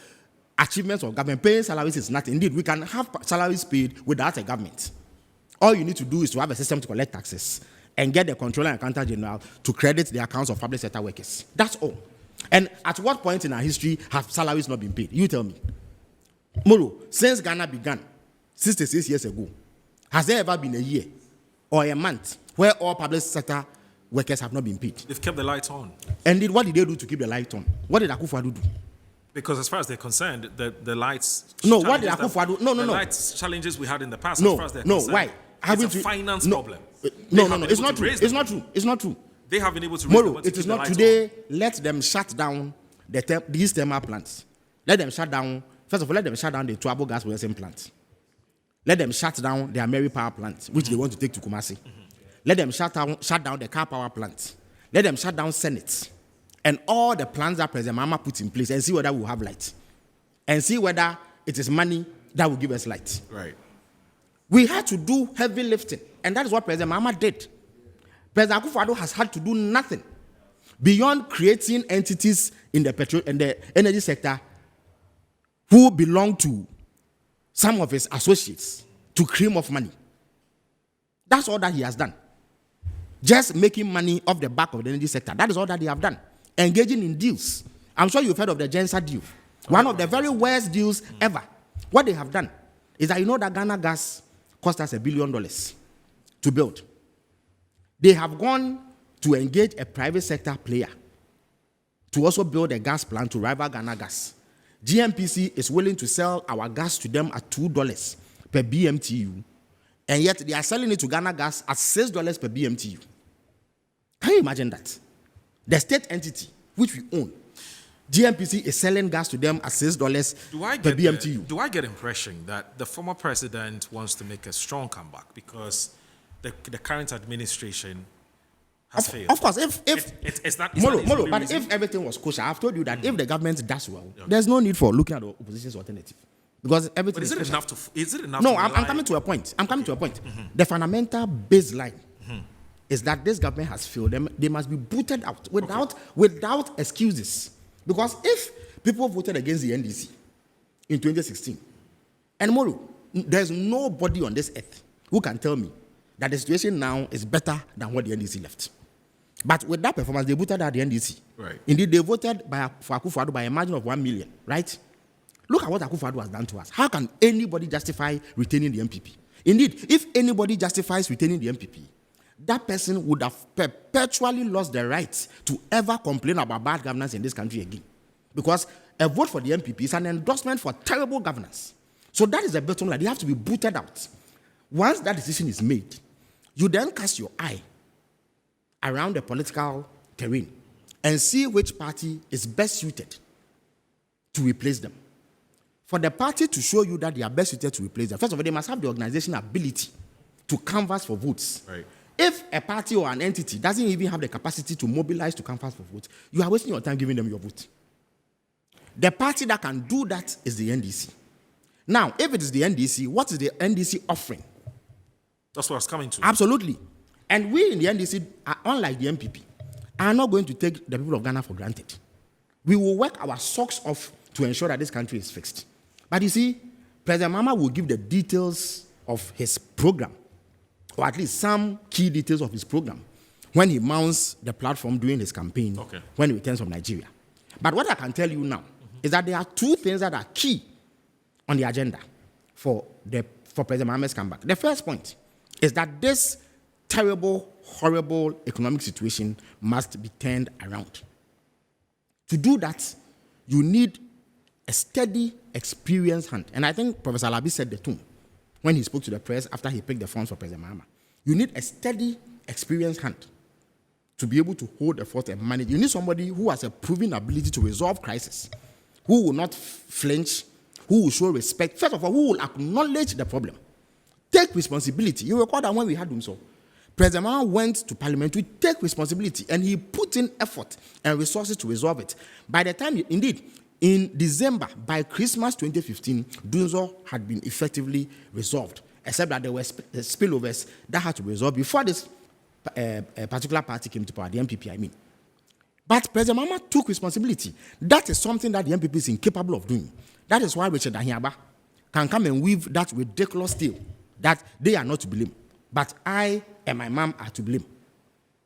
achievements of government, paying salaries is nothing. Indeed, we can have salaries paid without a government. All you need to do is to have a system to collect taxes and get the Comptroller and Accountant General to credit the accounts of public sector workers. That's all. And at what point in our history have salaries not been paid? You tell me. Moro, since Ghana began 66 years ago, has there ever been a year or a month where all public sector workers have not been paid? They've kept the lights on. And what did they do to keep the light on? What did Akufo-Addo do? Because as far as they're concerned, the lights... No, what did challenges Akufo-Addo... No. The lights challenges we had in the past, No, as far as they're no, concerned, why? It's a finance problem. No, it's not true. It's not true. It's not true. They have been able to raise Moro, the money to it is keep the not lights today. Let them shut down these thermal plants. Let them shut down. First of all, let them shut down the Tuabo gas processing plant. Let them shut down the Ameri power plant, which they want to take to Kumasi. Let them shut down the car power plant. Let them shut down Senate and all the plans that President Mahama put in place and see whether we'll have light. And see whether it is money that will give us light. Right. We had to do heavy lifting, and that is what President Mahama did. President Akufo-Addo has had to do nothing beyond creating entities in the petrol and the energy sector who belong to some of his associates to cream off money. That's all that he has done. Just making money off the back of the energy sector. That is all that they have done. Engaging in deals. I'm sure you've heard of the Gensa deal. One of the very worst deals ever. What they have done is that you know that Ghana gas cost us $1 billion to build. They have gone to engage a private sector player to also build a gas plant to rival Ghana gas. GMPC is willing to sell our gas to them at $2 per BMTU, and yet they are selling it to Ghana gas at $6 per BMTU. Can you imagine that? The state entity, which we own, GMPC is selling gas to them at $6 per BMTU. Do I get the impression that the former president wants to make a strong comeback because the current administration has failed? Of course, if everything was kosher, I've told you that if the government does well, there's no need for looking at the opposition's alternative. Because everything But is it enough No, to I'm rely- coming to a point. The fundamental baseline is that this government has failed. They must be booted out without excuses. Because if people voted against the NDC in 2016, and Moro, there's nobody on this earth who can tell me that the situation now is better than what the NDC left. But with that performance, they voted out the NDC. Right. Indeed, they voted for Akufo-Addo by a margin of 1 million, right? Look at what Akufo-Addo has done to us. How can anybody justify retaining the MPP? Indeed, if anybody justifies retaining the MPP, that person would have perpetually lost the right to ever complain about bad governance in this country again. Because a vote for the MPP is an endorsement for terrible governance. So that is the bottom line. They have to be booted out. Once that decision is made, you then cast your eye around the political terrain and see which party is best suited to replace them. For the party to show you that they are best suited to replace them, first of all, they must have the organizational ability to canvass for votes. Right. If a party or an entity doesn't even have the capacity to mobilize to canvass for votes, you are wasting your time giving them your vote. The party that can do that is the NDC. Now, if it is the NDC, what is the NDC offering That's what I was coming to. Absolutely. And we in the NDC, are, unlike the MPP, are not going to take the people of Ghana for granted. We will work our socks off to ensure that this country is fixed. But you see, President Mahama will give the details of his program, or at least some key details of his program, when he mounts the platform during his campaign, when he returns from Nigeria. But what I can tell you now is that there are two things that are key on the agenda for President Mahama's comeback. The first point is that this terrible, horrible economic situation must be turned around. To do that, you need a steady, experienced hand. And I think Professor Alabi said the tune when he spoke to the press after he picked the funds for President Mahama. You need a steady, experienced hand to be able to hold the fort and manage. You need somebody who has a proven ability to resolve crisis, who will not flinch, who will show respect. First of all, who will acknowledge the problem, take responsibility. You recall that when we had him so, President Mahama went to Parliamentary to take responsibility, and he put in effort and resources to resolve it. By the time, indeed, in December, by Christmas 2015, Dunzo had been effectively resolved, except that there were spillovers that had to be resolved before this particular party came to power, the MPP, I mean. But President Mahama took responsibility. That is something that the MPP is incapable of doing. That is why Richard Ahiaba can come and weave that ridiculous tale that they are not to blame, but I and my mom are to blame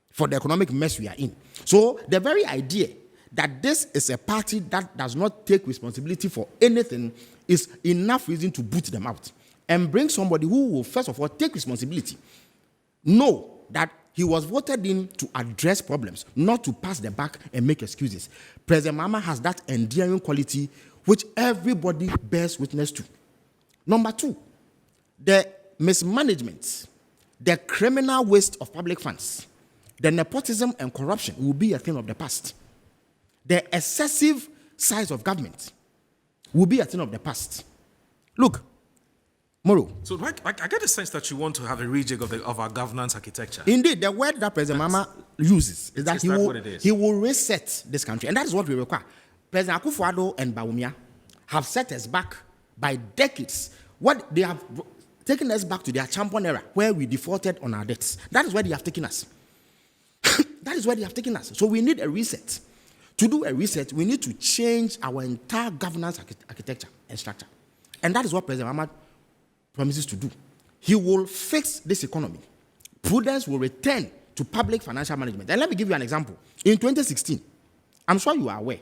for the economic mess we are in. So the very idea that this is a party that does not take responsibility for anything is enough reason to boot them out and bring somebody who will, first of all, take responsibility. Know that he was voted in to address problems, not to pass the buck and make excuses. President Mahama has that endearing quality which everybody bears witness to. Number two, the mismanagement, the criminal waste of public funds, the nepotism and corruption will be a thing of the past. The excessive size of government will be a thing of the past. Look, Moro. So I get the sense that you want to have a rejig of our governance architecture. Indeed, the word that President Mahama uses is that he will reset this country. And that is what we require. President Akufo-Addo and Bawumia have set us back by decades. What they have taken us back to their champion era, where we defaulted on our debts. That is where they have taken us. That is where they have taken us. So we need a reset. To do a reset, we need to change our entire governance architecture and structure. And that is what President Mahama promises to do. He will fix this economy. Prudence will return to public financial management. And let me give you an example. In 2016, I'm sure you are aware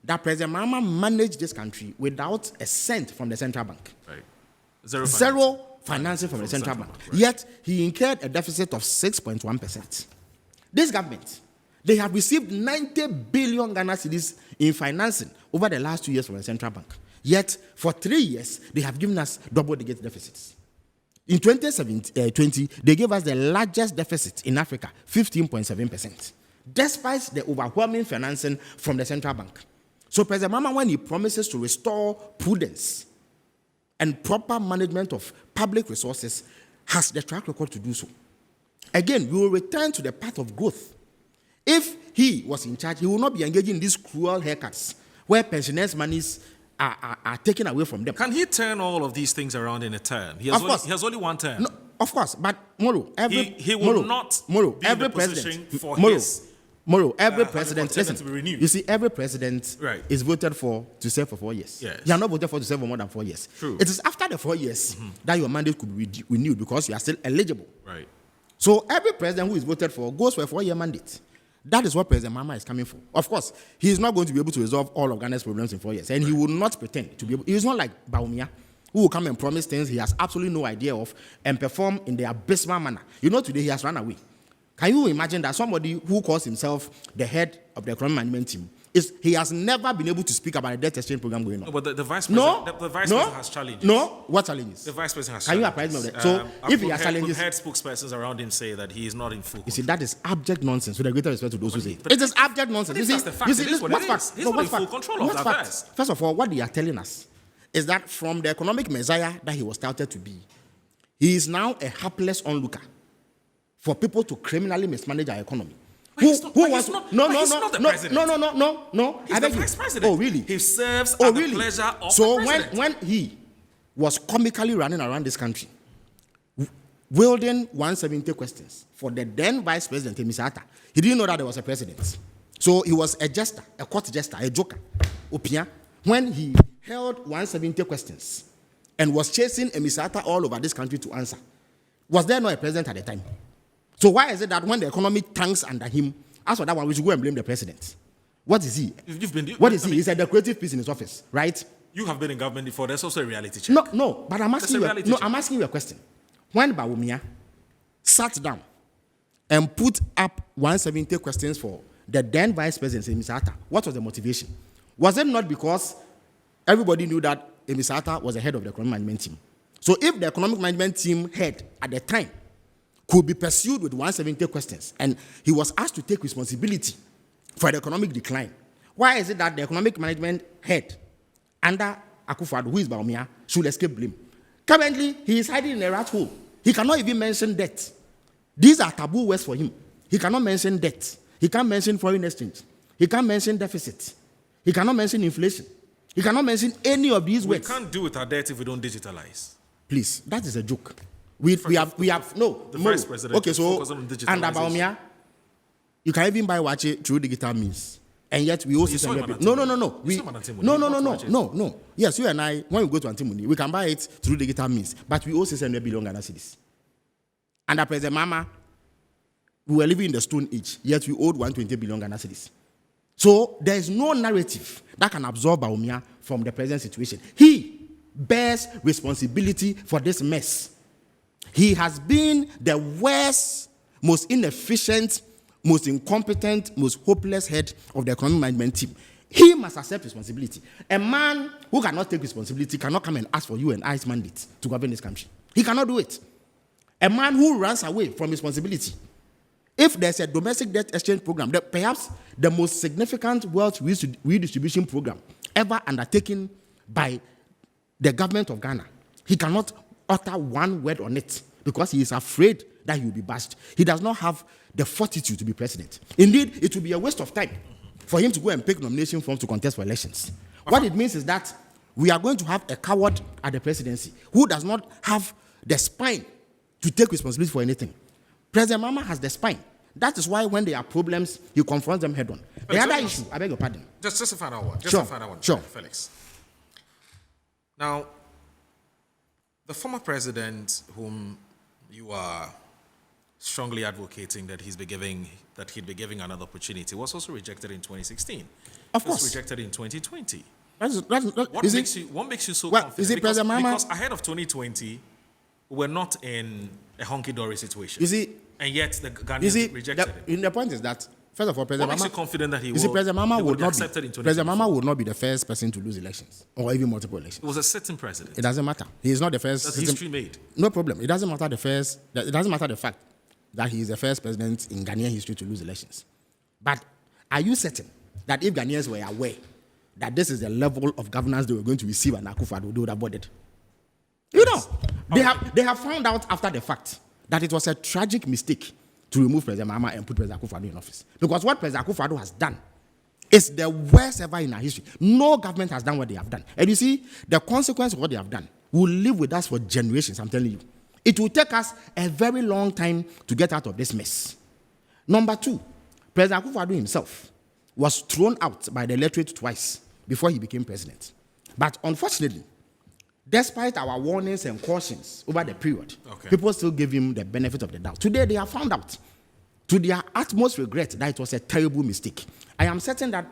that President Mahama managed this country without a cent from the central bank. Right. Zero financing from the central bank. Right. Yet, he incurred a deficit of 6.1%. This government, they have received 90 billion Ghana cedis in financing over the last 2 years from the central bank. Yet, for 3 years, they have given us double-digit deficits. In 2020, they gave us the largest deficit in Africa, 15.7%, despite the overwhelming financing from the central bank. So President Mahama, when he promises to restore prudence and proper management of public resources, has the track record to do so. Again, we will return to the path of growth. If he was in charge, he will not be engaging in these cruel haircuts where pensioners' monies are taken away from them. Can he turn all of these things around in a term? He has only one term. No, of course, but Moro, he will not be in the position for his every president, listen, to be renewed. You see, every president is voted for to serve for 4 years. Yes. You are not voted for to serve for more than 4 years. True. It is after the 4 years that your mandate could be renewed because you are still eligible. Right. So every president who is voted for goes for a 4-year mandate. That is what President Mahama is coming for. Of course, he is not going to be able to resolve all of Ghana's problems in 4 years, and he will not pretend to be able. He is not like Bawumia, who will come and promise things he has absolutely no idea of and perform in the abysmal manner. You know, today he has run away. Can you imagine that somebody who calls himself the head of the economic management team he has never been able to speak about a debt exchange program going on? No, but the vice president, the vice president has challenges. No, what challenges? The vice president has challenges. Can you apprise me of that? So if he has challenges, heard spokespersons around him say that he is not in full control. You see, that is abject nonsense. With a greater respect to those who say it is abject nonsense. You see, that's the fact. He's not in full control of that affairs. First of all, what they are telling us is that from the economic messiah that he was touted to be, he is now a hapless onlooker for people to criminally mismanage our economy. He's not the president. No. He's the vice president. Oh, really? He serves at the pleasure of the president. So when he was comically running around this country, wielding 170 questions for the then Vice President, Mr. Atta. He didn't know that there was a president. So he was a jester, a court jester, a joker, Opia, when he held 170 questions and was chasing a Mr. Atta all over this country to answer. Was there no a president at the time? So why is it that when the economy tanks under him, as for that one, we should go and blame the president? What is he? What is he? He's a decorative piece in his office, right? You have been in government before. There's also a reality check. No, but I'm asking you a question. When Bawumia sat down and put up 170 questions for the then Vice President, Mr. Atta, what was the motivation? Was it not because everybody knew that Mr. Atta was the head of the economic management team? So if the economic management team head at the time could be pursued with 170 questions and he was asked to take responsibility for the economic decline, why is it that the economic management head under Akufo-Addo, who is Bawumia, should escape blame? Currently, he is hiding in a rat hole. He cannot even mention debt. These are taboo words for him. He cannot mention debt. He can't mention foreign exchange. He can't mention deficit. He cannot mention inflation. He cannot mention any of these words. We can't do with our debt if we don't digitalize. Please, that is a joke. We have no. The Vice President. Okay, so under Bawumia, you can even buy watch through digital means. And yet we also No. Yes, you and I, when we go to Antimony, we can buy it through digital means, but we also send $1 billion Ghana cedis. Under President Mahama, we were living in the Stone Age, yet we owed 120 billion Ghana cedis. So there is no narrative that can absorb Bawumia from the present situation. He bears responsibility for this mess. He has been the worst, most inefficient, most incompetent, most hopeless head of the economic management team. He must accept responsibility. A man who cannot take responsibility cannot come and ask for you and I's mandate to govern this country. He cannot do it. A man who runs away from responsibility. If there's a domestic debt exchange program, perhaps the most significant wealth redistribution program ever undertaken by the government of Ghana, he cannot utter one word on it because he is afraid that he will be bashed. He does not have the fortitude to be president. Indeed, it will be a waste of time for him to go and pick nomination forms to contest for elections. What it means is that we are going to have a coward at the presidency who does not have the spine to take responsibility for anything. President Mahama has the spine. That is why when there are problems, he confronts them head on. The other issue, I beg your pardon. Just a final one. Sure. Felix. Now, the former president, whom you are strongly advocating that he'd be giving another opportunity, was also rejected in 2016. Of course. Was rejected in 2020. What makes you so confident? Is it President Mahama? Because ahead of 2020, we're not in a honky-dory situation. And yet the Ghanaians rejected him. The point is that, first of all, President Mahama... What makes you confident that he will be accepted in 2020? President Mahama would not be the first person to lose elections, or even multiple elections. It was a sitting president. It doesn't matter. He is not the first... That's history made. No problem. It doesn't matter the fact that he is the first president in Ghanaian history to lose elections. But are you certain that if Ghanaians were aware that this is the level of governance they were going to receive and Akufo-Addo, they would have boarded? You know, they have found out after the fact that it was a tragic mistake to remove President Mahama and put President Akufo-Addo in office. Because what President Akufo-Addo has done is the worst ever in our history. No government has done what they have done. And you see, the consequence of what they have done will live with us for generations, I'm telling you. It will take us a very long time to get out of this mess. Number two, President Akufo-Addo himself was thrown out by the electorate twice before he became president. But unfortunately, despite our warnings and cautions over the period, people still gave him the benefit of the doubt. Today, they have found out, to their utmost regret, that it was a terrible mistake. I am certain that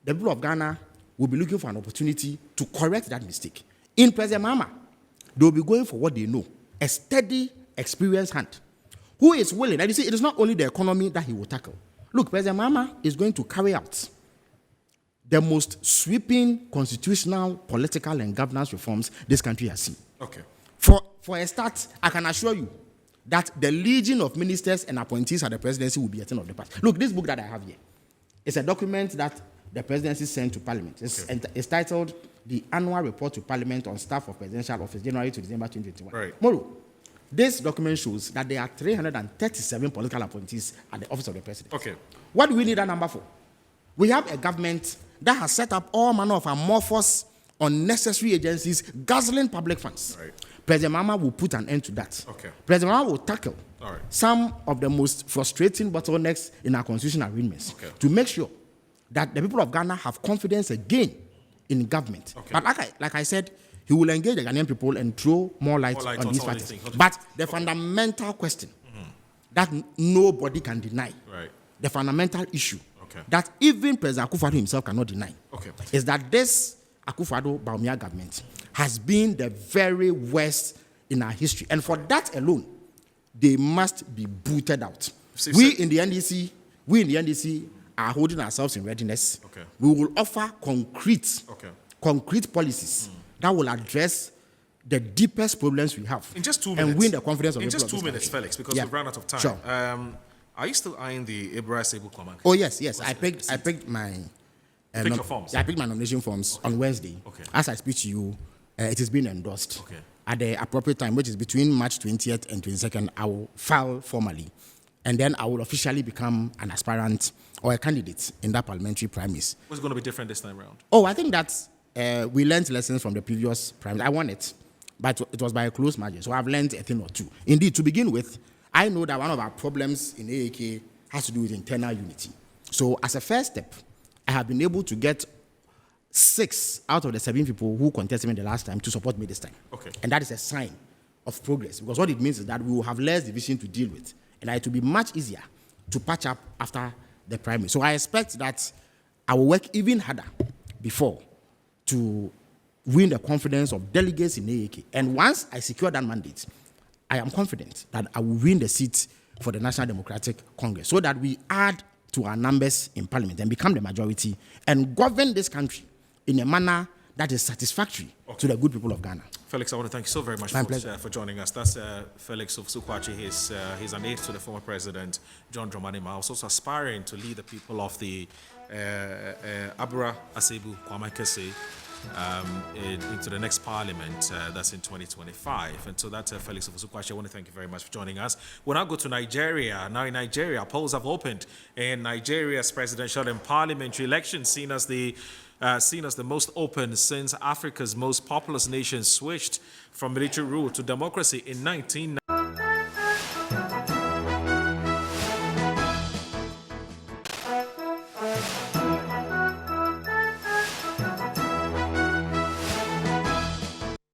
the people of Ghana will be looking for an opportunity to correct that mistake. In President Mahama, they will be going for what they know, a steady, experienced hand, who is willing. And you see, it is not only the economy that he will tackle. Look, President Mahama is going to carry out the most sweeping constitutional, political, and governance reforms this country has seen. Okay. For a start, I can assure you that the legion of ministers and appointees at the presidency will be a thing of the past. Look, this book that I have here, it's a document that the presidency sent to Parliament. It's titled The Annual Report to Parliament on Staff of Presidential Office, January to December 2021. Right. Moro, this document shows that there are 337 political appointees at the office of the president. Okay. What do we need that number for? We have a government that has set up all manner of amorphous, unnecessary agencies guzzling public funds. Right. President Mahama will put an end to that. Okay. President Mahama will tackle All right. some of the most frustrating bottlenecks in our constitutional arrangements Okay. to make sure that the people of Ghana have confidence again in government. Okay. But like I said, he will engage the Ghanaian people and throw more light on these some of these factors. things. Okay. But the fundamental question that nobody can deny, Right. the fundamental issue Okay. that even President Akufo-Addo himself cannot deny, Okay. is that this Akufo-Addo-Bawumia government has been the very worst in our history. And for that alone, they must be booted out. We in the NDC are holding ourselves in readiness. Okay. We will offer concrete policies that will address the deepest problems we have. In just 2 minutes. And win the confidence of in the people just of 2 this minutes, country. Felix, because Yeah. we've run out of time. Sure. Are you still eyeing the Ibra Sebu Kwakye? Oh yes. I picked my Pick your forms. I picked my nomination forms on Wednesday. Okay. As I speak to you, it is being endorsed. Okay. At the appropriate time, which is between March 20th and 22nd, I will file formally, and then I will officially become an aspirant or a candidate in that parliamentary primaries. What's going to be different this time around? Oh, I think that we learned lessons from the previous primaries. I won it, but it was by a close margin. So I've learned a thing or two. Indeed, to begin with, I know that one of our problems in AAK has to do with internal unity. So as a first step, I have been able to get 6 out of the 7 people who contested me the last time to support me this time. Okay. And that is a sign of progress, because what it means is that we will have less division to deal with, and it will be much easier to patch up after the primary. So I expect that I will work even harder before to win the confidence of delegates in AAK. And once I secure that mandate, I am confident that I will win the seat for the National Democratic Congress, so that we add to our numbers in parliament and become the majority and govern this country in a manner that is satisfactory to the good people of Ghana. Felix, I want to thank you so very much for joining us. That's Felix Ofosu Kwakye. He's an aide to the former president, John Dramani Mahama, also aspiring to lead the people of the Abra Asebu Kwamakese into the next parliament, that's in 2025. And so that's Felix Ofosu Kwakye. I want to thank you very much for joining us. We'll now go to Nigeria. Now in Nigeria, polls have opened in Nigeria's presidential and parliamentary elections, seen as the most open since Africa's most populous nation switched from military rule to democracy in 1990.